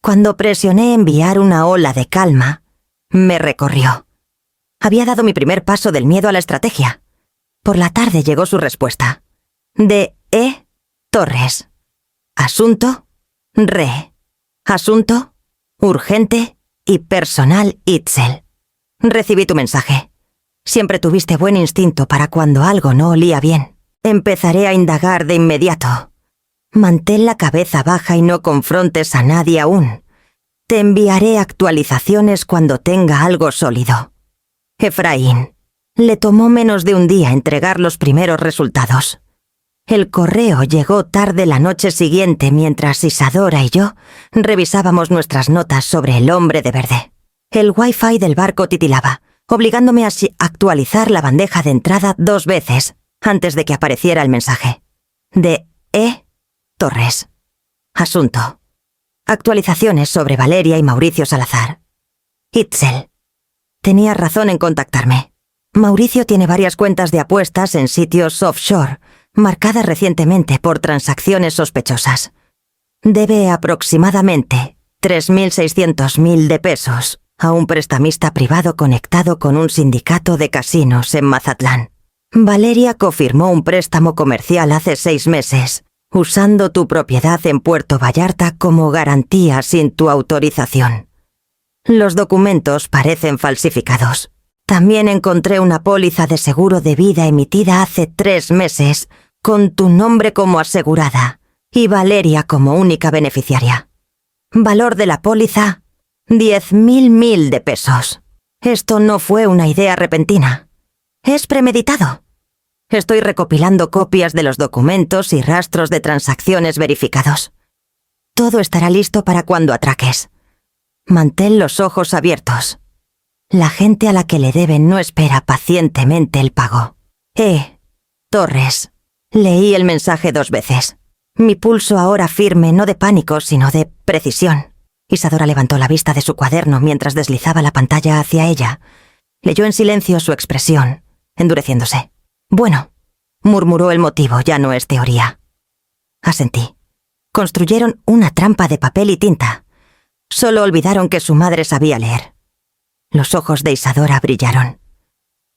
Cuando presioné enviar una ola de calma, me recorrió. Había dado mi primer paso del miedo a la estrategia. Por la tarde llegó su respuesta. De E. Torres. Asunto. Asunto. Urgente y personal, Itzel. Recibí tu mensaje. Siempre tuviste buen instinto para cuando algo no olía bien. Empezaré a indagar de inmediato. Mantén la cabeza baja y no confrontes a nadie aún. Te enviaré actualizaciones cuando tenga algo sólido. Efraín. Le tomó menos de un día entregar los primeros resultados. El correo llegó tarde la noche siguiente mientras Isadora y yo revisábamos nuestras notas sobre el hombre de verde. El wifi del barco titilaba, obligándome a actualizar la bandeja de entrada 2 veces antes de que apareciera el mensaje. De E. Torres. Asunto. Actualizaciones sobre Valeria y Mauricio Salazar. Itzel. Tenía razón en contactarme. Mauricio tiene varias cuentas de apuestas en sitios offshore, marcadas recientemente por transacciones sospechosas. Debe aproximadamente 3.600.000 de pesos a un prestamista privado conectado con un sindicato de casinos en Mazatlán. Valeria confirmó un préstamo comercial hace 6 meses, usando tu propiedad en Puerto Vallarta como garantía sin tu autorización. Los documentos parecen falsificados. También encontré una póliza de seguro de vida emitida hace 3 meses, con tu nombre como asegurada y Valeria como única beneficiaria. Valor de la póliza, 10.000 de pesos. Esto no fue una idea repentina. Es premeditado. Estoy recopilando copias de los documentos y rastros de transacciones verificados. Todo estará listo para cuando atraques. Mantén los ojos abiertos. La gente a la que le deben no espera pacientemente el pago. Torres. Leí el mensaje 2 veces. Mi pulso ahora firme, no de pánico, sino de precisión. Isadora levantó la vista de su cuaderno mientras deslizaba la pantalla hacia ella. Leyó en silencio su expresión, endureciéndose. Bueno, murmuró el motivo, ya no es teoría. Asentí. Construyeron una trampa de papel y tinta. Solo olvidaron que su madre sabía leer. Los ojos de Isadora brillaron.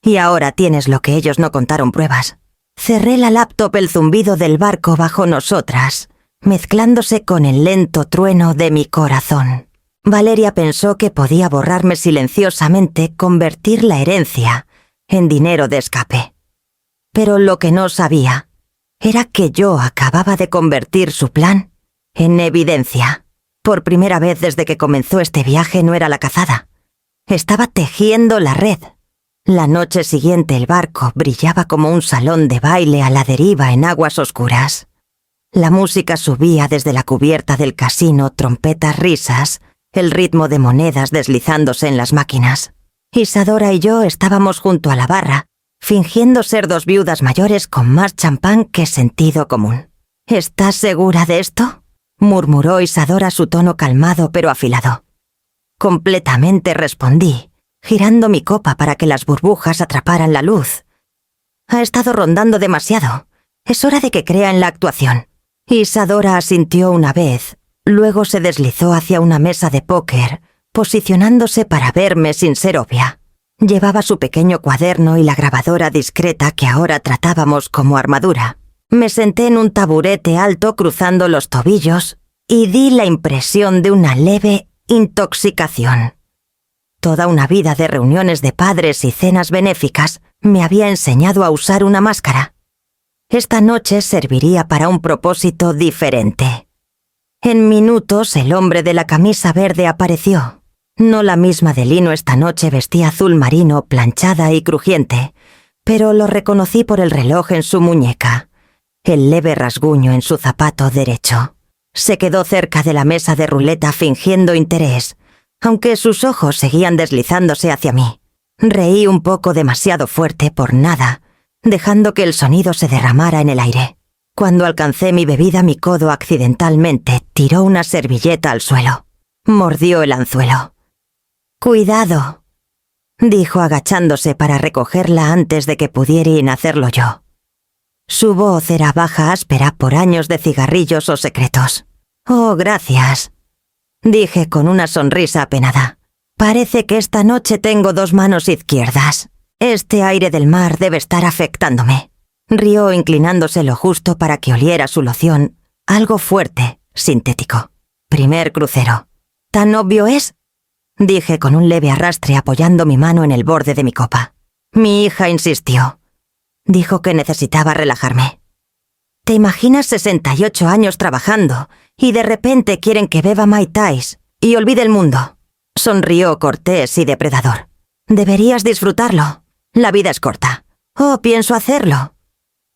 Y ahora tienes lo que ellos no contaron pruebas. Cerré la laptop, el zumbido del barco bajo nosotras, mezclándose con el lento trueno de mi corazón. Valeria pensó que podía borrarme silenciosamente, convertir la herencia en dinero de escape. Pero lo que no sabía era que yo acababa de convertir su plan en evidencia. Por primera vez desde que comenzó este viaje no era la cazada. Estaba tejiendo la red. La noche siguiente el barco brillaba como un salón de baile a la deriva en aguas oscuras. La música subía desde la cubierta del casino, trompetas, risas, el ritmo de monedas deslizándose en las máquinas. Isadora y yo estábamos junto a la barra, fingiendo ser 2 viudas mayores con más champán que sentido común. ¿Estás segura de esto?, murmuró Isadora, su tono calmado pero afilado. Completamente, respondí, girando mi copa para que las burbujas atraparan la luz. Ha estado rondando demasiado. Es hora de que crea en la actuación. Isadora asintió una vez, luego se deslizó hacia una mesa de póker, posicionándose para verme sin ser obvia. Llevaba su pequeño cuaderno y la grabadora discreta que ahora tratábamos como armadura. Me senté en un taburete alto cruzando los tobillos y di la impresión de una leve intoxicación. Toda una vida de reuniones de padres y cenas benéficas me había enseñado a usar una máscara. Esta noche serviría para un propósito diferente. En minutos el hombre de la camisa verde apareció. No la misma de lino, esta noche vestía azul marino, planchada y crujiente, pero lo reconocí por el reloj en su muñeca, el leve rasguño en su zapato derecho. Se quedó cerca de la mesa de ruleta fingiendo interés, aunque sus ojos seguían deslizándose hacia mí. Reí un poco demasiado fuerte por nada, dejando que el sonido se derramara en el aire. Cuando alcancé mi bebida, mi codo accidentalmente tiró una servilleta al suelo. Mordió el anzuelo. «Cuidado», dijo agachándose para recogerla antes de que pudiera hacerlo yo. Su voz era baja, áspera por años de cigarrillos o secretos. «Oh, gracias», dije con una sonrisa apenada. «Parece que esta noche tengo 2 manos izquierdas. Este aire del mar debe estar afectándome». Rió inclinándose lo justo para que oliera su loción, algo fuerte, sintético. «Primer crucero». «¿Tan obvio es?», dije con un leve arrastre apoyando mi mano en el borde de mi copa. Mi hija insistió. Dijo que necesitaba relajarme. ¿Te imaginas 68 años trabajando y de repente quieren que beba Mai Tais y olvide el mundo? Sonrió cortés y depredador. Deberías disfrutarlo. La vida es corta. Oh, pienso hacerlo,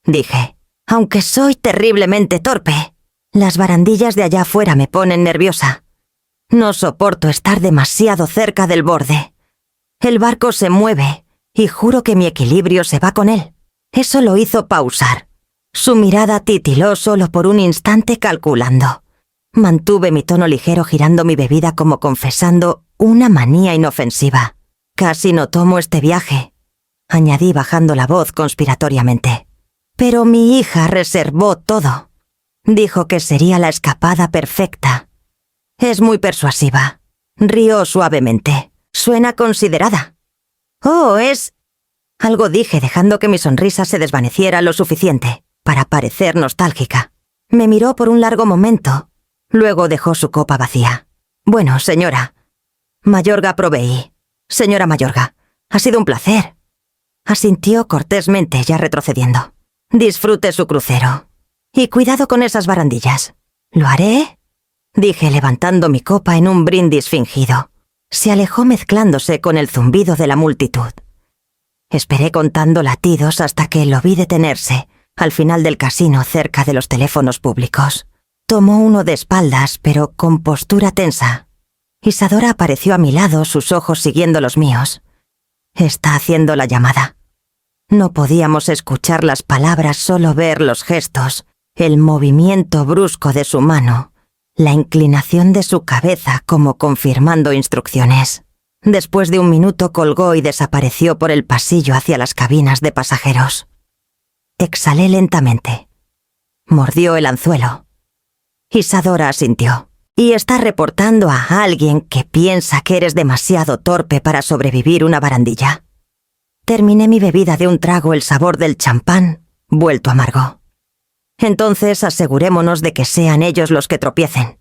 dije, aunque soy terriblemente torpe. Las barandillas de allá afuera me ponen nerviosa. No soporto estar demasiado cerca del borde. El barco se mueve y juro que mi equilibrio se va con él. Eso lo hizo pausar. Su mirada titiló solo por un instante calculando. Mantuve mi tono ligero girando mi bebida como confesando una manía inofensiva. Casi no tomo este viaje, añadí bajando la voz conspiratoriamente. Pero mi hija reservó todo. Dijo que sería la escapada perfecta. Es muy persuasiva. Rió suavemente. Suena considerada. Oh, es... Algo dije, dejando que mi sonrisa se desvaneciera lo suficiente para parecer nostálgica. Me miró por un largo momento. Luego dejó su copa vacía. Bueno, señora. Mayorga proveí. Señora Mayorga, ha sido un placer. Asintió cortésmente, ya retrocediendo. Disfrute su crucero. Y cuidado con esas barandillas. ¿Lo haré? Dije, levantando mi copa en un brindis fingido. Se alejó mezclándose con el zumbido de la multitud. Esperé contando latidos hasta que lo vi detenerse, al final del casino cerca de los teléfonos públicos. Tomó uno de espaldas, pero con postura tensa. Isadora apareció a mi lado, sus ojos siguiendo los míos. Está haciendo la llamada. No podíamos escuchar las palabras, solo ver los gestos, el movimiento brusco de su mano, la inclinación de su cabeza como confirmando instrucciones. Después de un minuto colgó y desapareció por el pasillo hacia las cabinas de pasajeros. Exhalé lentamente. Mordió el anzuelo. Isadora asintió. Y está reportando a alguien que piensa que eres demasiado torpe para sobrevivir una barandilla. Terminé mi bebida de un trago, el sabor del champán, vuelto amargo. Entonces asegurémonos de que sean ellos los que tropiecen.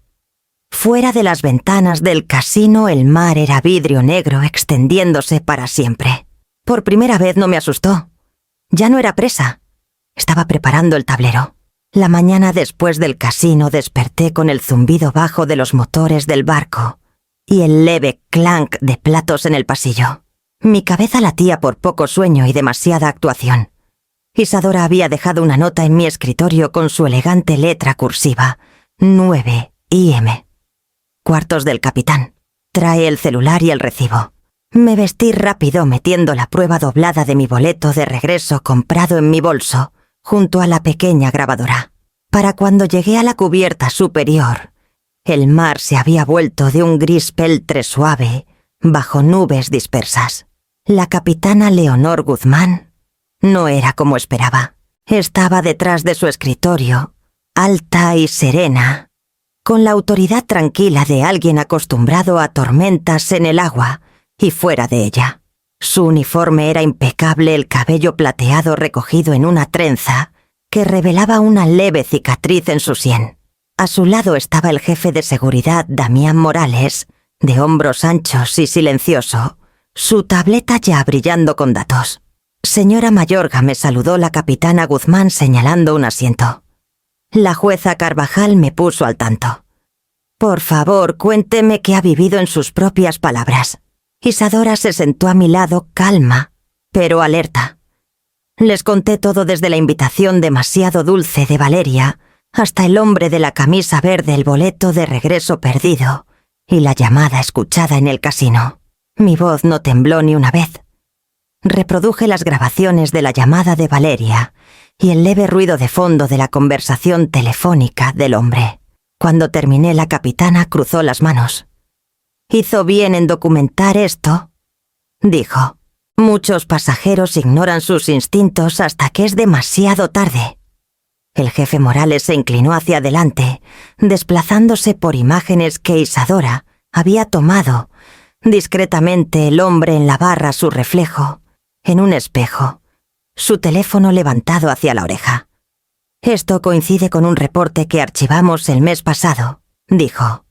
Fuera de las ventanas del casino el mar era vidrio negro extendiéndose para siempre. Por primera vez no me asustó. Ya no era presa. Estaba preparando el tablero. La mañana después del casino desperté con el zumbido bajo de los motores del barco y el leve clank de platos en el pasillo. Mi cabeza latía por poco sueño y demasiada actuación. Isadora había dejado una nota en mi escritorio con su elegante letra cursiva, 9 IM. Cuartos del capitán. Trae el celular y el recibo. Me vestí rápido metiendo la prueba doblada de mi boleto de regreso comprado en mi bolso, junto a la pequeña grabadora. Para cuando llegué a la cubierta superior, el mar se había vuelto de un gris peltre suave, bajo nubes dispersas. La capitana Leonor Guzmán no era como esperaba. Estaba detrás de su escritorio, alta y serena, con la autoridad tranquila de alguien acostumbrado a tormentas en el agua y fuera de ella. Su uniforme era impecable, el cabello plateado recogido en una trenza que revelaba una leve cicatriz en su sien. A su lado estaba el jefe de seguridad, Damián Morales, de hombros anchos y silencioso, su tableta ya brillando con datos. Señora Mayorga, me saludó la capitana Guzmán señalando un asiento. La jueza Carvajal me puso al tanto. Por favor, cuénteme qué ha vivido en sus propias palabras. Isadora se sentó a mi lado, calma, pero alerta. Les conté todo desde la invitación demasiado dulce de Valeria hasta el hombre de la camisa verde, el boleto de regreso perdido y la llamada escuchada en el casino. Mi voz no tembló ni una vez. Reproduje las grabaciones de la llamada de Valeria y el leve ruido de fondo de la conversación telefónica del hombre. Cuando terminé, la capitana cruzó las manos. «Hizo bien en documentar esto», dijo. «Muchos pasajeros ignoran sus instintos hasta que es demasiado tarde». El jefe Morales se inclinó hacia adelante, desplazándose por imágenes que Isadora había tomado. Discretamente el hombre en la barra, su reflejo, en un espejo, su teléfono levantado hacia la oreja. «Esto coincide con un reporte que archivamos el mes pasado», dijo.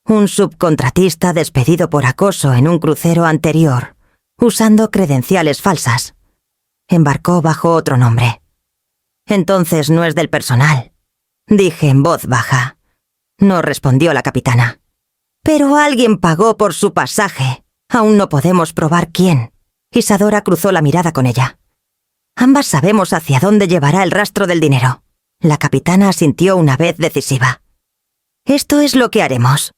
«Un subcontratista despedido por acoso en un crucero anterior, usando credenciales falsas. Embarcó bajo otro nombre». «Entonces no es del personal», dije en voz baja. No respondió la capitana. «Pero alguien pagó por su pasaje. Aún no podemos probar quién». Isadora cruzó la mirada con ella. «Ambas sabemos hacia dónde llevará el rastro del dinero». La capitana asintió una vez decisiva. «Esto es lo que haremos».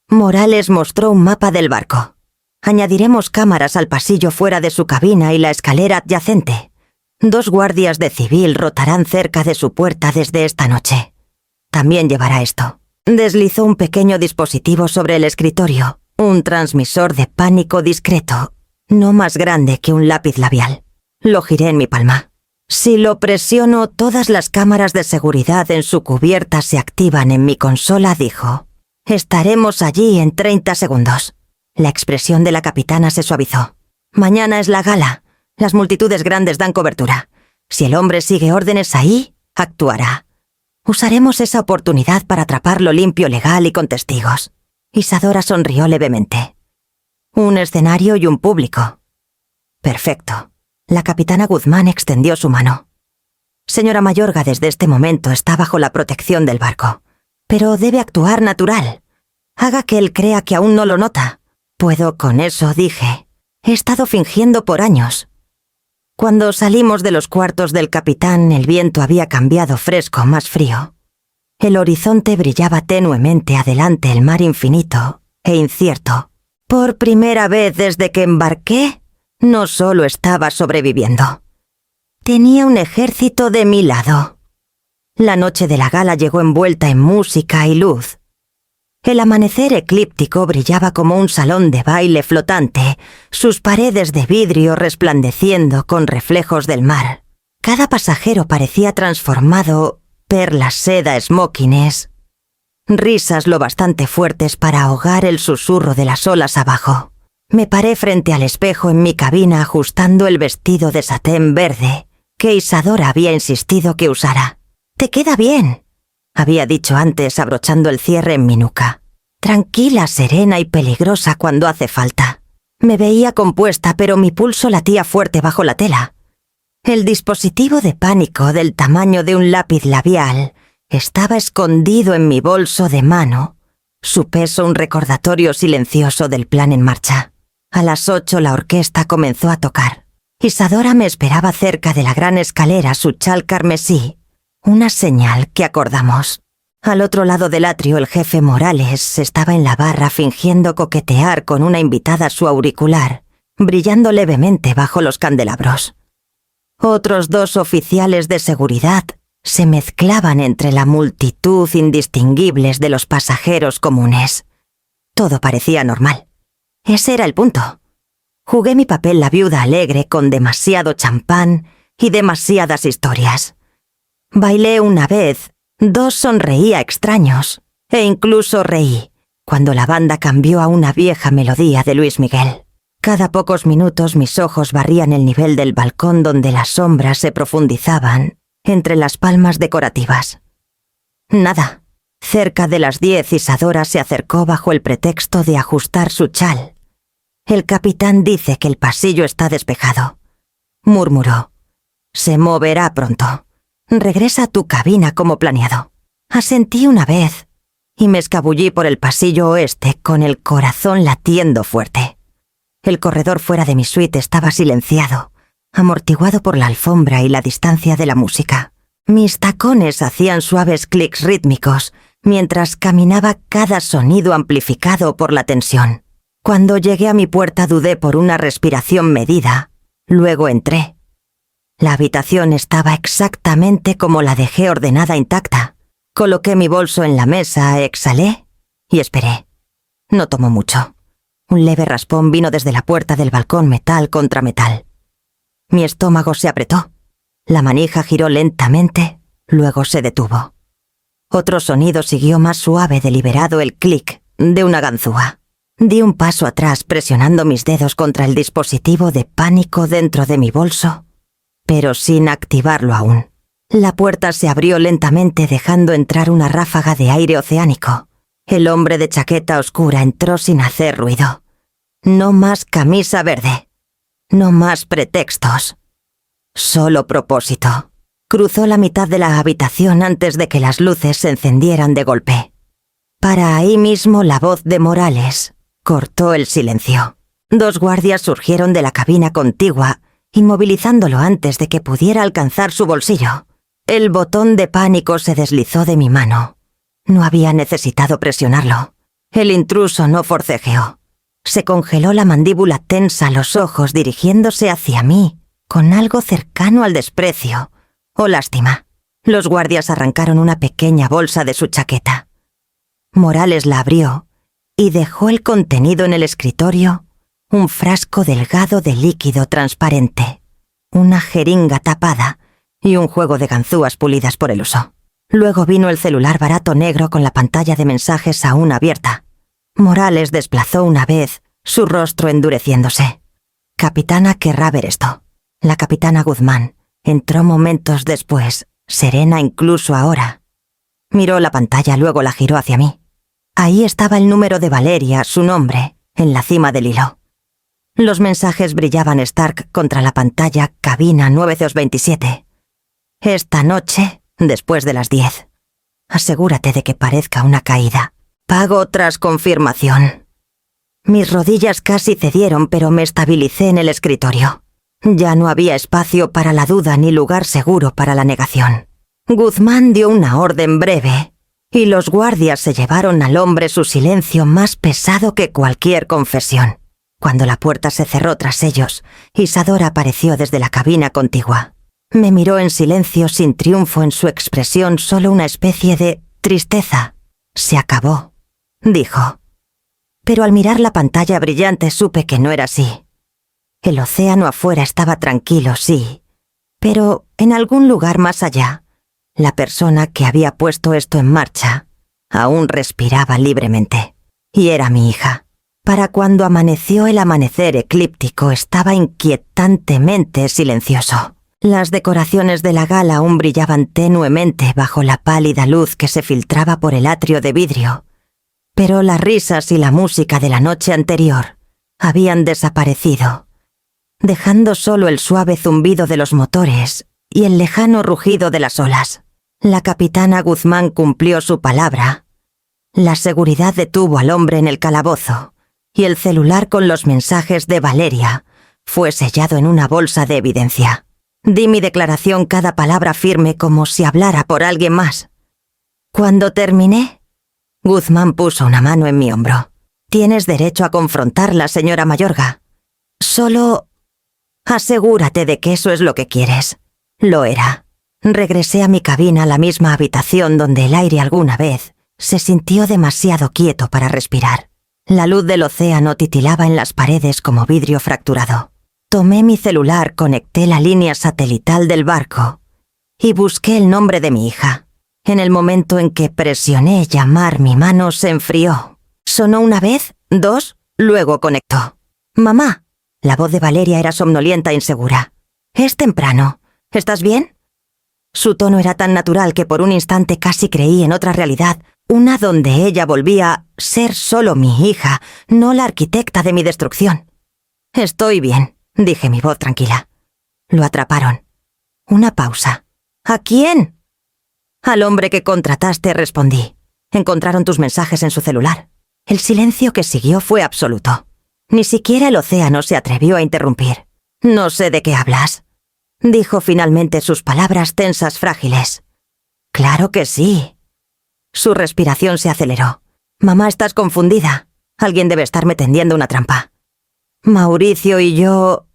Morales mostró un mapa del barco. «Añadiremos cámaras al pasillo fuera de su cabina y la escalera adyacente. 2 guardias de civil rotarán cerca de su puerta desde esta noche. También llevará esto». Deslizó un pequeño dispositivo sobre el escritorio, un transmisor de pánico discreto, no más grande que un lápiz labial. Lo giré en mi palma. Si lo presiono, todas las cámaras de seguridad en su cubierta se activan en mi consola, dijo. Estaremos allí en 30 segundos. La expresión de la capitana se suavizó. Mañana es la gala. Las multitudes grandes dan cobertura. Si el hombre sigue órdenes ahí, actuará. Usaremos esa oportunidad para atraparlo limpio, legal y con testigos. Isadora sonrió levemente. Un escenario y un público. Perfecto. La capitana Guzmán extendió su mano. Señora Mayorga desde este momento está bajo la protección del barco. Pero debe actuar natural. Haga que él crea que aún no lo nota. Puedo con eso, dije. He estado fingiendo por años. Cuando salimos de los cuartos del capitán, el viento había cambiado fresco, más frío. El horizonte brillaba tenuemente adelante el mar infinito e incierto. Por primera vez desde que embarqué, no solo estaba sobreviviendo. Tenía un ejército de mi lado. La noche de la gala llegó envuelta en música y luz. El amanecer eclíptico brillaba como un salón de baile flotante, sus paredes de vidrio resplandeciendo con reflejos del mar. Cada pasajero parecía transformado, perlas, seda, esmóquines, risas lo bastante fuertes para ahogar el susurro de las olas abajo. Me paré frente al espejo en mi cabina ajustando el vestido de satén verde que Isadora había insistido que usara. «Te queda bien», había dicho antes abrochando el cierre en mi nuca. Tranquila, serena y peligrosa cuando hace falta. Me veía compuesta, pero mi pulso latía fuerte bajo la tela. El dispositivo de pánico del tamaño de un lápiz labial estaba escondido en mi bolso de mano, su peso un recordatorio silencioso del plan en marcha. A las 8 la orquesta comenzó a tocar. Isadora me esperaba cerca de la gran escalera, su chal carmesí, una señal que acordamos. Al otro lado del atrio el jefe Morales estaba en la barra fingiendo coquetear con una invitada a su auricular, brillando levemente bajo los candelabros. Otros 2 oficiales de seguridad se mezclaban entre la multitud indistinguibles de los pasajeros comunes. Todo parecía normal. Ese era el punto. Jugué mi papel la viuda alegre con demasiado champán y demasiadas historias. Bailé una vez, 2 sonreía extraños, e incluso reí, cuando la banda cambió a una vieja melodía de Luis Miguel. Cada pocos minutos mis ojos barrían el nivel del balcón donde las sombras se profundizaban entre las palmas decorativas. Nada. Cerca de las 10 Isadora se acercó bajo el pretexto de ajustar su chal. «El capitán dice que el pasillo está despejado», murmuró. «Se moverá pronto. Regresa a tu cabina como planeado». Asentí una vez y me escabullí por el pasillo oeste con el corazón latiendo fuerte. El corredor fuera de mi suite estaba silenciado, amortiguado por la alfombra y la distancia de la música. Mis tacones hacían suaves clics rítmicos mientras caminaba, cada sonido amplificado por la tensión. Cuando llegué a mi puerta dudé por una respiración medida, luego entré. La habitación estaba exactamente como la dejé ordenada intacta. Coloqué mi bolso en la mesa, exhalé y esperé. No tomó mucho. Un leve raspón vino desde la puerta del balcón, metal contra metal. Mi estómago se apretó. La manija giró lentamente, luego se detuvo. Otro sonido siguió más suave, deliberado, el clic de una ganzúa. Di un paso atrás presionando mis dedos contra el dispositivo de pánico dentro de mi bolso, pero sin activarlo aún. La puerta se abrió lentamente dejando entrar una ráfaga de aire oceánico. El hombre de chaqueta oscura entró sin hacer ruido. No más camisa verde. No más pretextos. Solo propósito. Cruzó la mitad de la habitación antes de que las luces se encendieran de golpe. Para ahí mismo la voz de Morales cortó el silencio. 2 guardias surgieron de la cabina contigua, inmovilizándolo antes de que pudiera alcanzar su bolsillo. El botón de pánico se deslizó de mi mano. No había necesitado presionarlo. El intruso no forcejeó. Se congeló la mandíbula tensa, los ojos dirigiéndose hacia mí, con algo cercano al desprecio o lástima. Los guardias arrancaron una pequeña bolsa de su chaqueta. Morales la abrió y dejó el contenido en el escritorio, un frasco delgado de líquido transparente, una jeringa tapada y un juego de ganzúas pulidas por el uso. Luego vino el celular barato negro con la pantalla de mensajes aún abierta. Morales desplazó una vez, su rostro endureciéndose. Capitana querrá ver esto. La capitana Guzmán entró momentos después, serena incluso ahora. Miró la pantalla, luego la giró hacia mí. Ahí estaba el número de Valeria, su nombre, en la cima del hilo. Los mensajes brillaban stark contra la pantalla cabina 9227. Esta noche, después de las 10. Asegúrate de que parezca una caída. Pago tras confirmación. Mis rodillas casi cedieron, pero me estabilicé en el escritorio. Ya no había espacio para la duda ni lugar seguro para la negación. Guzmán dio una orden breve, y los guardias se llevaron al hombre su silencio más pesado que cualquier confesión. Cuando la puerta se cerró tras ellos, Isadora apareció desde la cabina contigua. Me miró en silencio sin triunfo en su expresión, solo una especie de tristeza. Se acabó, dijo. Pero al mirar la pantalla brillante supe que no era así. El océano afuera estaba tranquilo, sí, pero en algún lugar más allá, la persona que había puesto esto en marcha aún respiraba libremente. Y era mi hija. Para cuando amaneció el amanecer eclíptico estaba inquietantemente silencioso. Las decoraciones de la gala aún brillaban tenuemente bajo la pálida luz que se filtraba por el atrio de vidrio, pero las risas y la música de la noche anterior habían desaparecido, dejando solo el suave zumbido de los motores y el lejano rugido de las olas. La capitana Guzmán cumplió su palabra. La seguridad detuvo al hombre en el calabozo, y el celular con los mensajes de Valeria fue sellado en una bolsa de evidencia. Di mi declaración cada palabra firme como si hablara por alguien más. Cuando terminé, Guzmán puso una mano en mi hombro. Tienes derecho a confrontarla, señora Mayorga. Solo asegúrate de que eso es lo que quieres. Lo era. Regresé a mi cabina, la misma habitación donde el aire alguna vez se sintió demasiado quieto para respirar. La luz del océano titilaba en las paredes como vidrio fracturado. Tomé mi celular, conecté la línea satelital del barco y busqué el nombre de mi hija. En el momento en que presioné llamar, mi mano se enfrió. Sonó una vez, dos, luego conectó. «Mamá». La voz de Valeria era somnolienta e insegura. «Es temprano. ¿Estás bien?» Su tono era tan natural que por un instante casi creí en otra realidad, una donde ella volvía a ser solo mi hija, no la arquitecta de mi destrucción. «Estoy bien», dije, mi voz tranquila. Lo atraparon. Una pausa. «¿A quién?» «Al hombre que contrataste», respondí. «Encontraron tus mensajes en su celular». El silencio que siguió fue absoluto. Ni siquiera el océano se atrevió a interrumpir. «No sé de qué hablas», dijo finalmente, sus palabras tensas, frágiles. «Claro que sí». Su respiración se aceleró. «Mamá, estás confundida. Alguien debe estarme tendiendo una trampa». «Mauricio y yo...»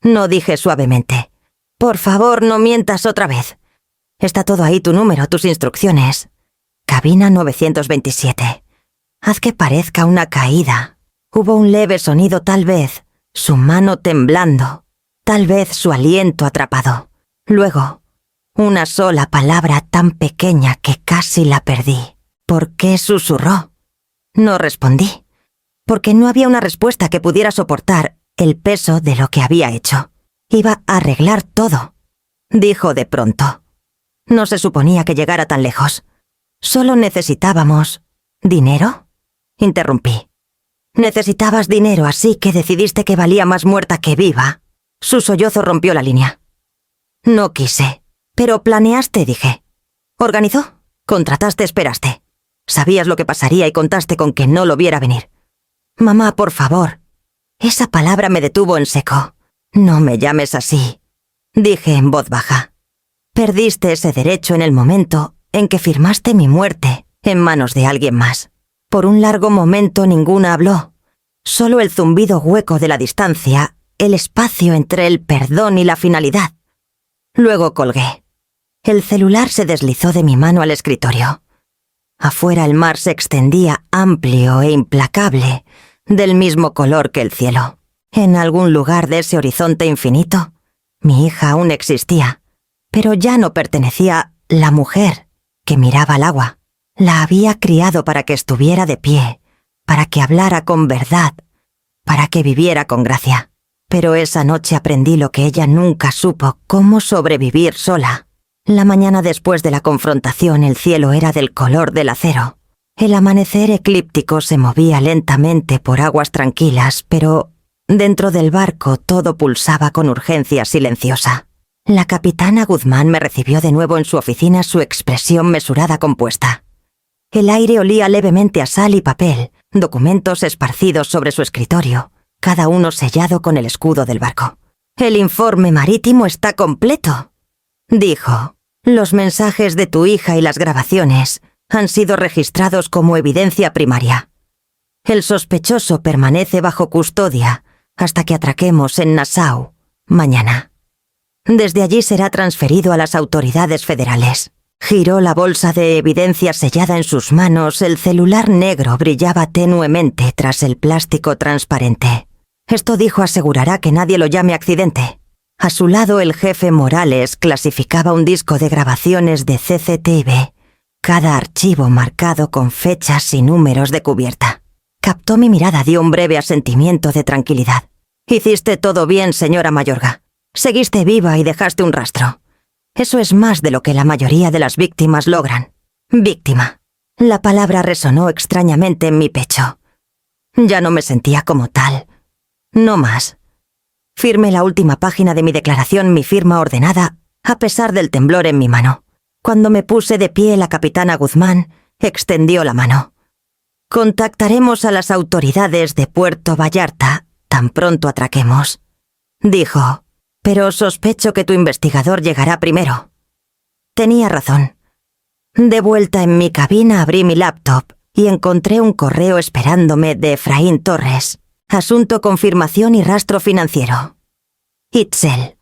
No, dije suavemente. «Por favor, no mientas otra vez. Está todo ahí, tu número, tus instrucciones. Cabina 927. Haz que parezca una caída». Hubo un leve sonido, tal vez su mano temblando, tal vez su aliento atrapado. Luego, una sola palabra tan pequeña que casi la perdí. ¿Por qué susurró? No respondí, porque no había una respuesta que pudiera soportar el peso de lo que había hecho. Iba a arreglar todo, dijo de pronto. No se suponía que llegara tan lejos. Solo necesitábamos... ¿Dinero? Interrumpí. Necesitabas dinero, así que decidiste que valía más muerta que viva. Su sollozo rompió la línea. No quise. Pero planeaste, dije. ¿Organizó? Contrataste, esperaste. Sabías lo que pasaría y contaste con que no lo viera venir. Mamá, por favor. Esa palabra me detuvo en seco. No me llames así, dije en voz baja. Perdiste ese derecho en el momento en que firmaste mi muerte en manos de alguien más. Por un largo momento ninguna habló. Solo el zumbido hueco de la distancia, el espacio entre el perdón y la finalidad. Luego colgué. El celular se deslizó de mi mano al escritorio. Afuera el mar se extendía amplio e implacable, del mismo color que el cielo. En algún lugar de ese horizonte infinito, mi hija aún existía. Pero ya no pertenecía la mujer que miraba al agua. La había criado para que estuviera de pie, para que hablara con verdad, para que viviera con gracia. Pero esa noche aprendí lo que ella nunca supo: cómo sobrevivir sola. La mañana después de la confrontación el cielo era del color del acero. El amanecer eclíptico se movía lentamente por aguas tranquilas, pero dentro del barco todo pulsaba con urgencia silenciosa. La capitana Guzmán me recibió de nuevo en su oficina, su expresión mesurada compuesta. El aire olía levemente a sal y papel, documentos esparcidos sobre su escritorio, cada uno sellado con el escudo del barco. «El informe marítimo está completo», dijo. «Los mensajes de tu hija y las grabaciones han sido registrados como evidencia primaria. El sospechoso permanece bajo custodia hasta que atraquemos en Nassau mañana. Desde allí será transferido a las autoridades federales». Giró la bolsa de evidencia sellada en sus manos. El celular negro brillaba tenuemente tras el plástico transparente. «Esto», dijo, «asegurará que nadie lo llame accidente». A su lado el jefe Morales clasificaba un disco de grabaciones de CCTV, cada archivo marcado con fechas y números de cubierta. Captó mi mirada, dio un breve asentimiento de tranquilidad. «Hiciste todo bien, señora Mayorga. Seguiste viva y dejaste un rastro. Eso es más de lo que la mayoría de las víctimas logran». Víctima. La palabra resonó extrañamente en mi pecho. Ya no me sentía como tal. No más. Firmé la última página de mi declaración, mi firma ordenada, a pesar del temblor en mi mano. Cuando me puse de pie, la capitana Guzmán extendió la mano. «Contactaremos a las autoridades de Puerto Vallarta tan pronto atraquemos», dijo. «Pero sospecho que tu investigador llegará primero». Tenía razón. De vuelta en mi cabina abrí mi laptop y encontré un correo esperándome de Efraín Torres. Asunto: confirmación y rastro financiero. Itzel.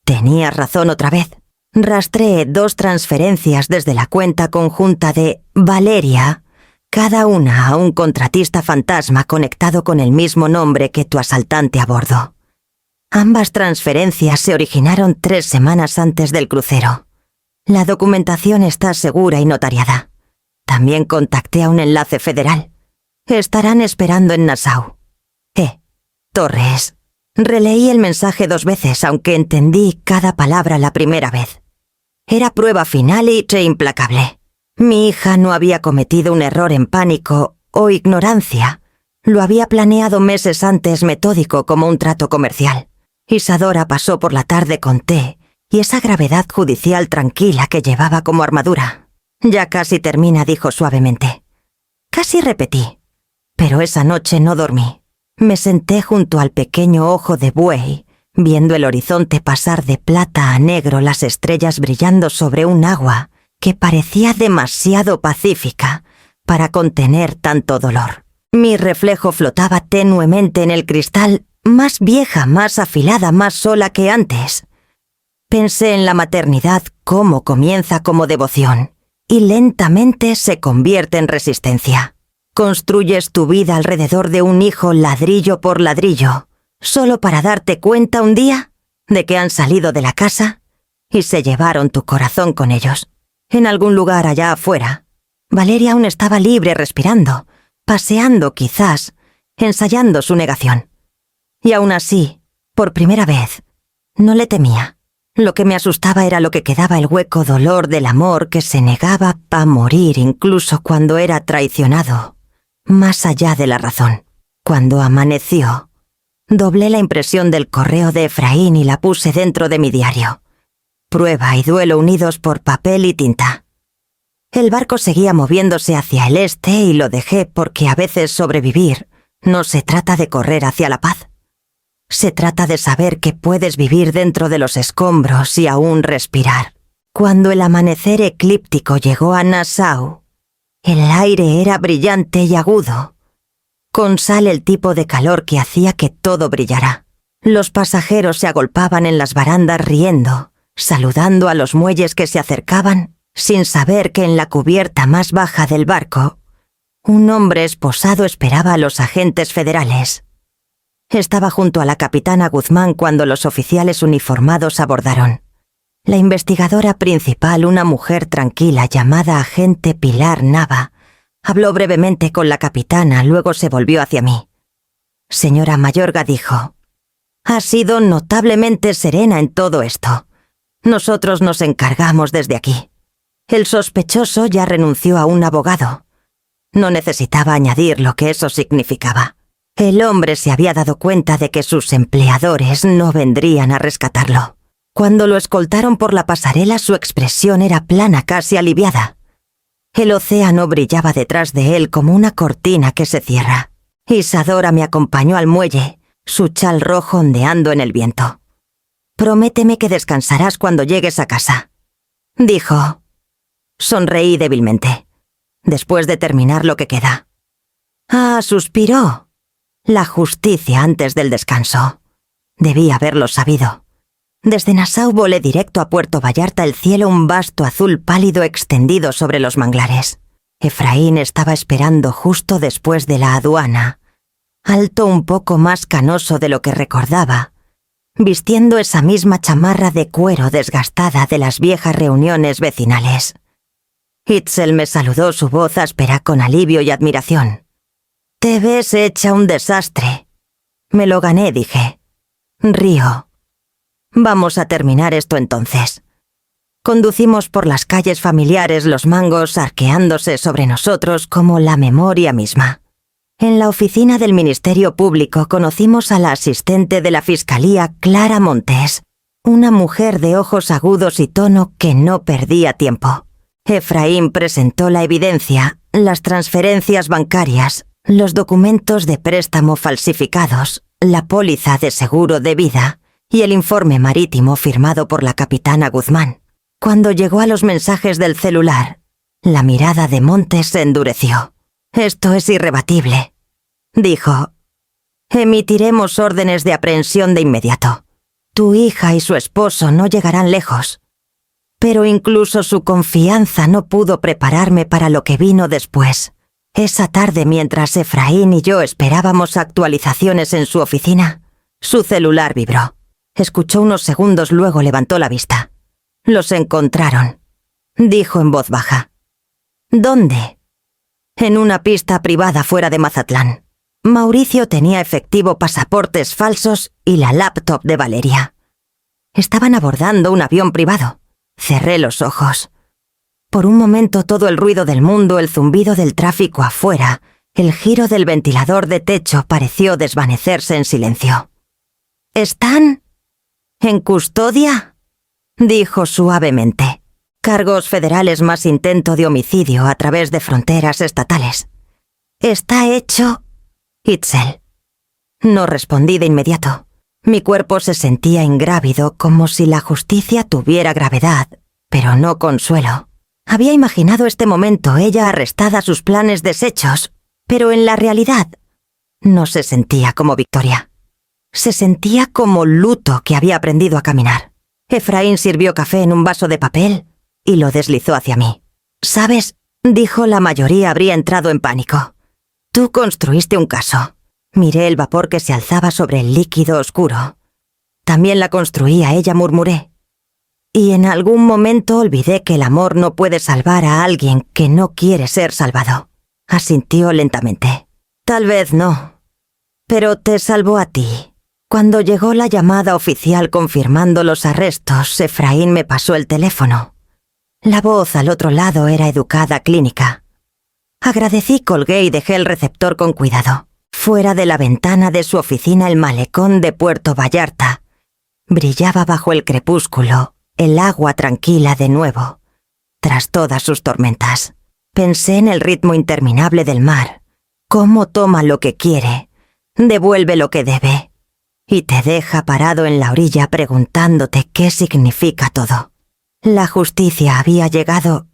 Tenía razón otra vez. Rastreé 2 transferencias desde la cuenta conjunta de Valeria, cada una a un contratista fantasma conectado con el mismo nombre que tu asaltante a bordo. Ambas transferencias se originaron 3 semanas antes del crucero. La documentación está segura y notariada. También contacté a un enlace federal. Estarán esperando en Nassau. Torres. Releí el mensaje 2 veces, aunque entendí cada palabra la primera vez. Era prueba final y implacable. Mi hija no había cometido un error en pánico o ignorancia. Lo había planeado meses antes, metódico como un trato comercial. Isadora pasó por la tarde con té y esa gravedad judicial tranquila que llevaba como armadura. «Ya casi termina», dijo suavemente. Casi repetí. Pero esa noche no dormí. Me senté junto al pequeño ojo de buey, viendo el horizonte pasar de plata a negro, las estrellas brillando sobre un agua que parecía demasiado pacífica para contener tanto dolor. Mi reflejo flotaba tenuemente en el cristal, más vieja, más afilada, más sola que antes. Pensé en la maternidad, cómo comienza como devoción y lentamente se convierte en resistencia. Construyes tu vida alrededor de un hijo ladrillo por ladrillo, solo para darte cuenta un día de que han salido de la casa y se llevaron tu corazón con ellos. En algún lugar allá afuera, Valeria aún estaba libre, respirando, paseando quizás, ensayando su negación. Y aún así, por primera vez, no le temía. Lo que me asustaba era lo que quedaba, el hueco dolor del amor que se negaba a morir incluso cuando era traicionado, más allá de la razón. Cuando amaneció, doblé la impresión del correo de Efraín y la puse dentro de mi diario. Prueba y duelo unidos por papel y tinta. El barco seguía moviéndose hacia el este y lo dejé porque a veces sobrevivir no se trata de correr hacia la paz. Se trata de saber que puedes vivir dentro de los escombros y aún respirar. Cuando el amanecer eclíptico llegó a Nassau, el aire era brillante y agudo, con sal, el tipo de calor que hacía que todo brillara. Los pasajeros se agolpaban en las barandas riendo, saludando a los muelles que se acercaban, sin saber que en la cubierta más baja del barco, un hombre esposado esperaba a los agentes federales. Estaba junto a la capitana Guzmán cuando los oficiales uniformados abordaron. La investigadora principal, una mujer tranquila llamada agente Pilar Nava, habló brevemente con la capitana, luego se volvió hacia mí. Señora Mayorga dijo, «Ha sido notablemente serena en todo esto. Nosotros nos encargamos desde aquí. El sospechoso ya renunció a un abogado». No necesitaba añadir lo que eso significaba. El hombre se había dado cuenta de que sus empleadores no vendrían a rescatarlo. Cuando lo escoltaron por la pasarela, su expresión era plana, casi aliviada. El océano brillaba detrás de él como una cortina que se cierra. Isadora me acompañó al muelle, su chal rojo ondeando en el viento. «Prométeme que descansarás cuando llegues a casa», dijo. Sonreí débilmente. «Después de terminar lo que queda». «Ah», suspiró. «La justicia antes del descanso. Debí haberlo sabido». Desde Nassau volé directo a Puerto Vallarta, el cielo un vasto azul pálido extendido sobre los manglares. Efraín estaba esperando justo después de la aduana, alto un poco más canoso de lo que recordaba, vistiendo esa misma chamarra de cuero desgastada de las viejas reuniones vecinales. Itzel me saludó, su voz áspera con alivio y admiración. «Te ves hecha un desastre». «Me lo gané», dije. Río. «Vamos a terminar esto entonces». Conducimos por las calles familiares, los mangos arqueándose sobre nosotros como la memoria misma. En la oficina del Ministerio Público conocimos a la asistente de la Fiscalía, Clara Montes, una mujer de ojos agudos y tono que no perdía tiempo. Efraín presentó la evidencia, las transferencias bancarias, los documentos de préstamo falsificados, la póliza de seguro de vida y el informe marítimo firmado por la capitana Guzmán. Cuando llegó a los mensajes del celular, la mirada de Montes se endureció. «Esto es irrebatible», dijo. «Emitiremos órdenes de aprehensión de inmediato. Tu hija y su esposo no llegarán lejos». Pero incluso su confianza no pudo prepararme para lo que vino después. Esa tarde, mientras Efraín y yo esperábamos actualizaciones en su oficina, su celular vibró. Escuchó unos segundos, luego levantó la vista. «Los encontraron», dijo en voz baja. «¿Dónde?» «En una pista privada fuera de Mazatlán. Mauricio tenía efectivo, pasaportes falsos y la laptop de Valeria. Estaban abordando un avión privado». Cerré los ojos. Por un momento todo el ruido del mundo, el zumbido del tráfico afuera, el giro del ventilador de techo pareció desvanecerse en silencio. «¿Están en custodia?», dijo suavemente. «Cargos federales más intento de homicidio a través de fronteras estatales». «Está hecho, Itzel». No respondí de inmediato. Mi cuerpo se sentía ingrávido, como si la justicia tuviera gravedad, pero no consuelo. Había imaginado este momento, ella arrestada, sus planes deshechos, pero en la realidad no se sentía como victoria. Se sentía como luto que había aprendido a caminar. Efraín sirvió café en un vaso de papel y lo deslizó hacia mí. «¿Sabes?», dijo, la mayoría habría entrado en pánico. «Tú construiste un caso». Miré el vapor que se alzaba sobre el líquido oscuro. «También la construía ella», murmuré. «Y en algún momento olvidé que el amor no puede salvar a alguien que no quiere ser salvado». Asintió lentamente. «Tal vez no, pero te salvó a ti». Cuando llegó la llamada oficial confirmando los arrestos, Efraín me pasó el teléfono. La voz al otro lado era educada, clínica. Agradecí, colgué y dejé el receptor con cuidado. Fuera de la ventana de su oficina, el malecón de Puerto Vallarta brillaba bajo el crepúsculo, el agua tranquila de nuevo, tras todas sus tormentas. Pensé en el ritmo interminable del mar, cómo toma lo que quiere, devuelve lo que debe, y te deja parado en la orilla preguntándote qué significa todo. La justicia había llegado,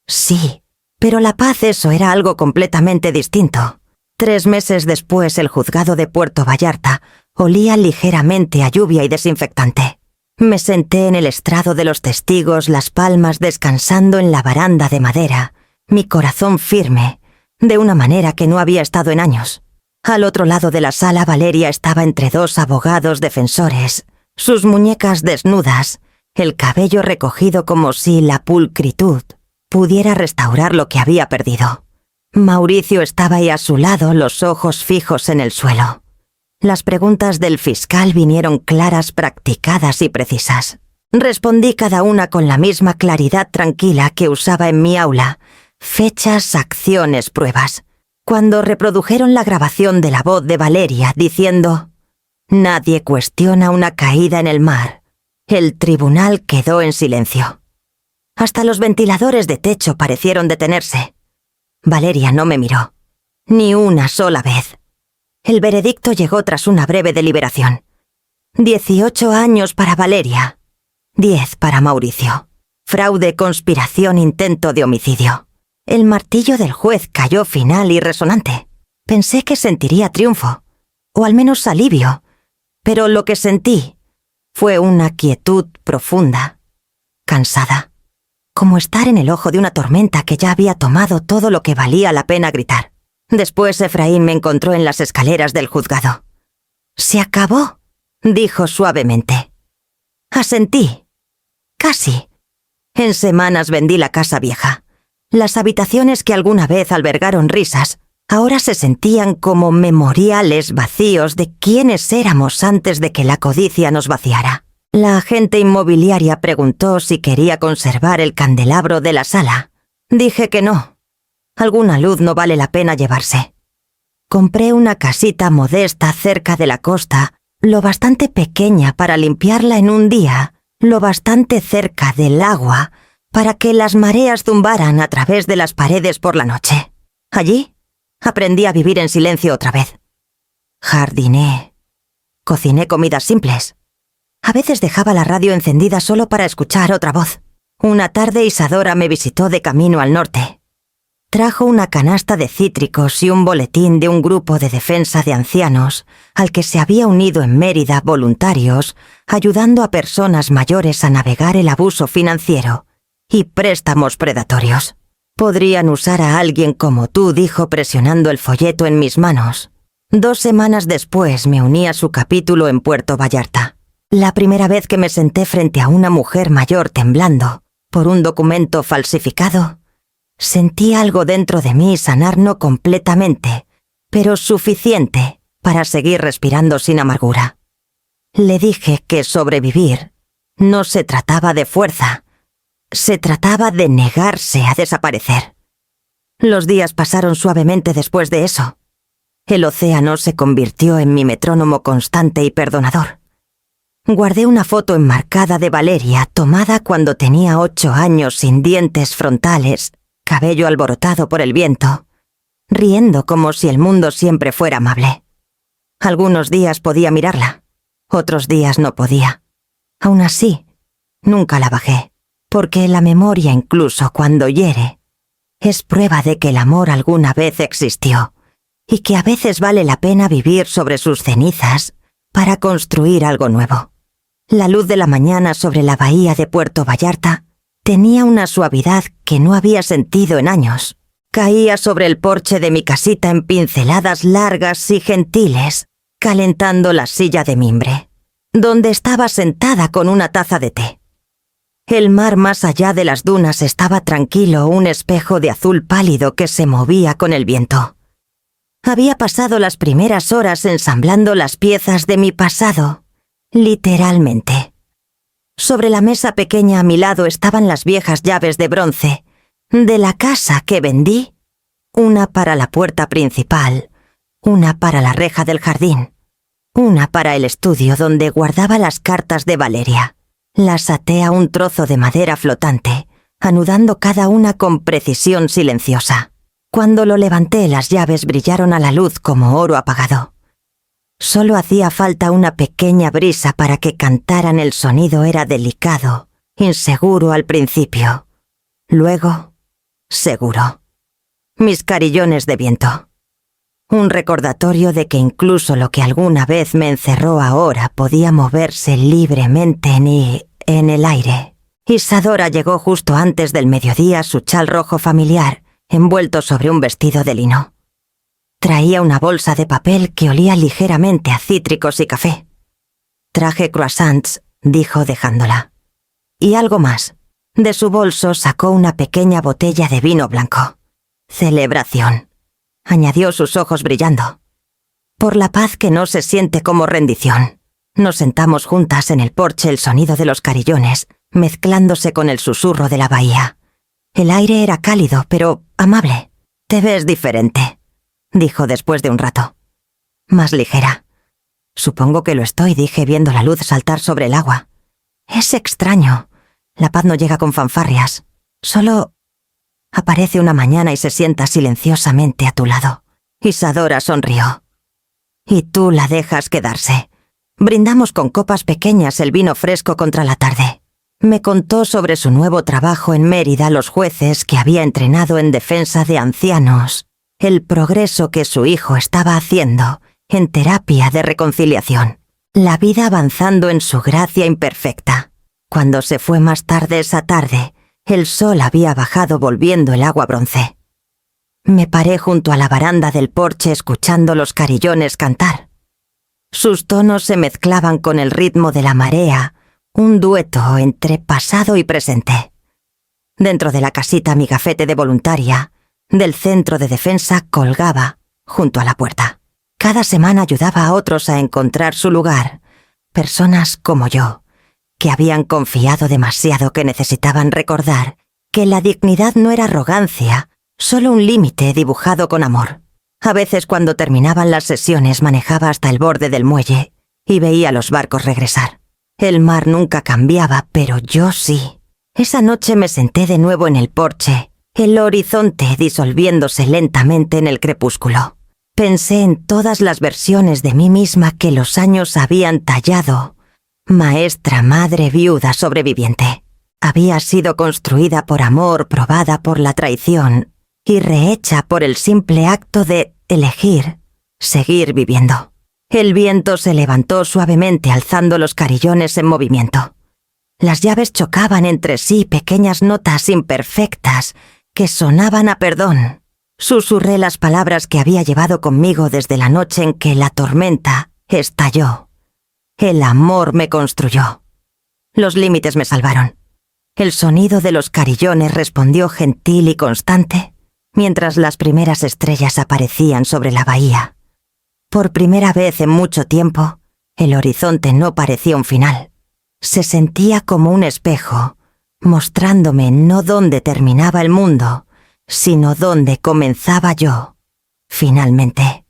sí, pero la paz, eso era algo completamente distinto. 3 meses después, el juzgado de Puerto Vallarta olía ligeramente a lluvia y desinfectante. Me senté en el estrado de los testigos, las palmas descansando en la baranda de madera, mi corazón firme, de una manera que no había estado en años. Al otro lado de la sala, Valeria estaba entre 2 abogados defensores, sus muñecas desnudas, el cabello recogido como si la pulcritud pudiera restaurar lo que había perdido. Mauricio estaba ahí a su lado, los ojos fijos en el suelo. Las preguntas del fiscal vinieron claras, practicadas y precisas. Respondí cada una con la misma claridad tranquila que usaba en mi aula. Fechas, acciones, pruebas. Cuando reprodujeron la grabación de la voz de Valeria diciendo: «Nadie cuestiona una caída en el mar», el tribunal quedó en silencio. Hasta los ventiladores de techo parecieron detenerse. Valeria no me miró, ni una sola vez. El veredicto llegó tras una breve deliberación. 18 años para Valeria, 10 para Mauricio. Fraude, conspiración, intento de homicidio. El martillo del juez cayó final y resonante. Pensé que sentiría triunfo, o al menos alivio, pero lo que sentí fue una quietud profunda, cansada, como estar en el ojo de una tormenta que ya había tomado todo lo que valía la pena gritar. Después Efraín me encontró en las escaleras del juzgado. «Se acabó», dijo suavemente. Asentí. Casi. En semanas vendí la casa vieja. Las habitaciones que alguna vez albergaron risas ahora se sentían como memoriales vacíos de quiénes éramos antes de que la codicia nos vaciara. La agente inmobiliaria preguntó si quería conservar el candelabro de la sala. Dije que no. Alguna luz no vale la pena llevarse. Compré una casita modesta cerca de la costa, lo bastante pequeña para limpiarla en un día, lo bastante cerca del agua para que las mareas zumbaran a través de las paredes por la noche. Allí aprendí a vivir en silencio otra vez. Jardiné. Cociné comidas simples. A veces dejaba la radio encendida solo para escuchar otra voz. Una tarde Isadora me visitó de camino al norte. Trajo una canasta de cítricos y un boletín de un grupo de defensa de ancianos al que se había unido en Mérida voluntarios, ayudando a personas mayores a navegar el abuso financiero y préstamos predatorios. «Podrían usar a alguien como tú», dijo presionando el folleto en mis manos. 2 semanas después me uní a su capítulo en Puerto Vallarta. La primera vez que me senté frente a una mujer mayor temblando por un documento falsificado, sentí algo dentro de mí sanar no completamente, pero suficiente para seguir respirando sin amargura. Le dije que sobrevivir no se trataba de fuerza, se trataba de negarse a desaparecer. Los días pasaron suavemente después de eso. El océano se convirtió en mi metrónomo constante y perdonador. Guardé una foto enmarcada de Valeria tomada cuando tenía 8 años sin dientes frontales, cabello alborotado por el viento, riendo como si el mundo siempre fuera amable. Algunos días podía mirarla, otros días no podía. Aún así, nunca la bajé, porque la memoria, incluso cuando hiere, es prueba de que el amor alguna vez existió y que a veces vale la pena vivir sobre sus cenizas para construir algo nuevo. La luz de la mañana sobre la bahía de Puerto Vallarta tenía una suavidad que no había sentido en años. Caía sobre el porche de mi casita en pinceladas largas y gentiles, calentando la silla de mimbre, donde estaba sentada con una taza de té. El mar más allá de las dunas estaba tranquilo, un espejo de azul pálido que se movía con el viento. Había pasado las primeras horas ensamblando las piezas de mi pasado, literalmente. Sobre la mesa pequeña a mi lado estaban las viejas llaves de bronce de la casa que vendí, una para la puerta principal, una para la reja del jardín, una para el estudio donde guardaba las cartas de Valeria. Las até a un trozo de madera flotante, anudando cada una con precisión silenciosa. Cuando lo levanté, las llaves brillaron a la luz como oro apagado. Solo hacía falta una pequeña brisa para que cantaran. El sonido era delicado, inseguro al principio. Luego, seguro. Mis carillones de viento. Un recordatorio de que incluso lo que alguna vez me encerró ahora podía moverse libremente en el aire. Isadora llegó justo antes del mediodía, su chal rojo familiar, envuelto sobre un vestido de lino. Traía una bolsa de papel que olía ligeramente a cítricos y café. «Traje croissants», dijo dejándola. y algo más. De su bolso sacó una pequeña botella de vino blanco. Celebración. Añadió, sus ojos brillando. Por la paz que no se siente como rendición. Nos sentamos juntas en el porche, el sonido de los carillones, mezclándose con el susurro de la bahía. El aire era cálido, pero amable. «Te ves diferente», dijo después de un rato. «Más ligera». «Supongo que lo estoy», dije viendo la luz saltar sobre el agua. «Es extraño. La paz no llega con fanfarrias. Solo aparece una mañana y se sienta silenciosamente a tu lado». Isadora sonrió. «Y tú la dejas quedarse». Brindamos con copas pequeñas el vino fresco contra la tarde. Me contó sobre su nuevo trabajo en Mérida, los jueces que había entrenado en defensa de ancianos, el progreso que su hijo estaba haciendo en terapia de reconciliación, la vida avanzando en su gracia imperfecta. Cuando se fue más tarde esa tarde, el sol había bajado volviendo el agua bronce. Me paré junto a la baranda del porche escuchando los carillones cantar. Sus tonos se mezclaban con el ritmo de la marea, un dueto entre pasado y presente. Dentro de la casita mi gafete de voluntaria del centro de defensa colgaba junto a la puerta. Cada semana ayudaba a otros a encontrar su lugar, personas como yo, que habían confiado demasiado, que necesitaban recordar que la dignidad no era arrogancia, solo un límite dibujado con amor. A veces cuando terminaban las sesiones manejaba hasta el borde del muelle y veía los barcos regresar. El mar nunca cambiaba, pero yo sí. Esa noche me senté de nuevo en el porche, el horizonte disolviéndose lentamente en el crepúsculo. Pensé en todas las versiones de mí misma que los años habían tallado. Maestra, madre, viuda, sobreviviente. Había sido construida por amor, probada por la traición y rehecha por el simple acto de elegir seguir viviendo. El viento se levantó suavemente alzando los carillones en movimiento. Las llaves chocaban entre sí, pequeñas notas imperfectas que sonaban a perdón. Susurré las palabras que había llevado conmigo desde la noche en que la tormenta estalló. El amor me construyó. Los límites me salvaron. El sonido de los carillones respondió gentil y constante, mientras las primeras estrellas aparecían sobre la bahía. Por primera vez en mucho tiempo, el horizonte no parecía un final. Se sentía como un espejo, mostrándome no dónde terminaba el mundo, sino dónde comenzaba yo, finalmente.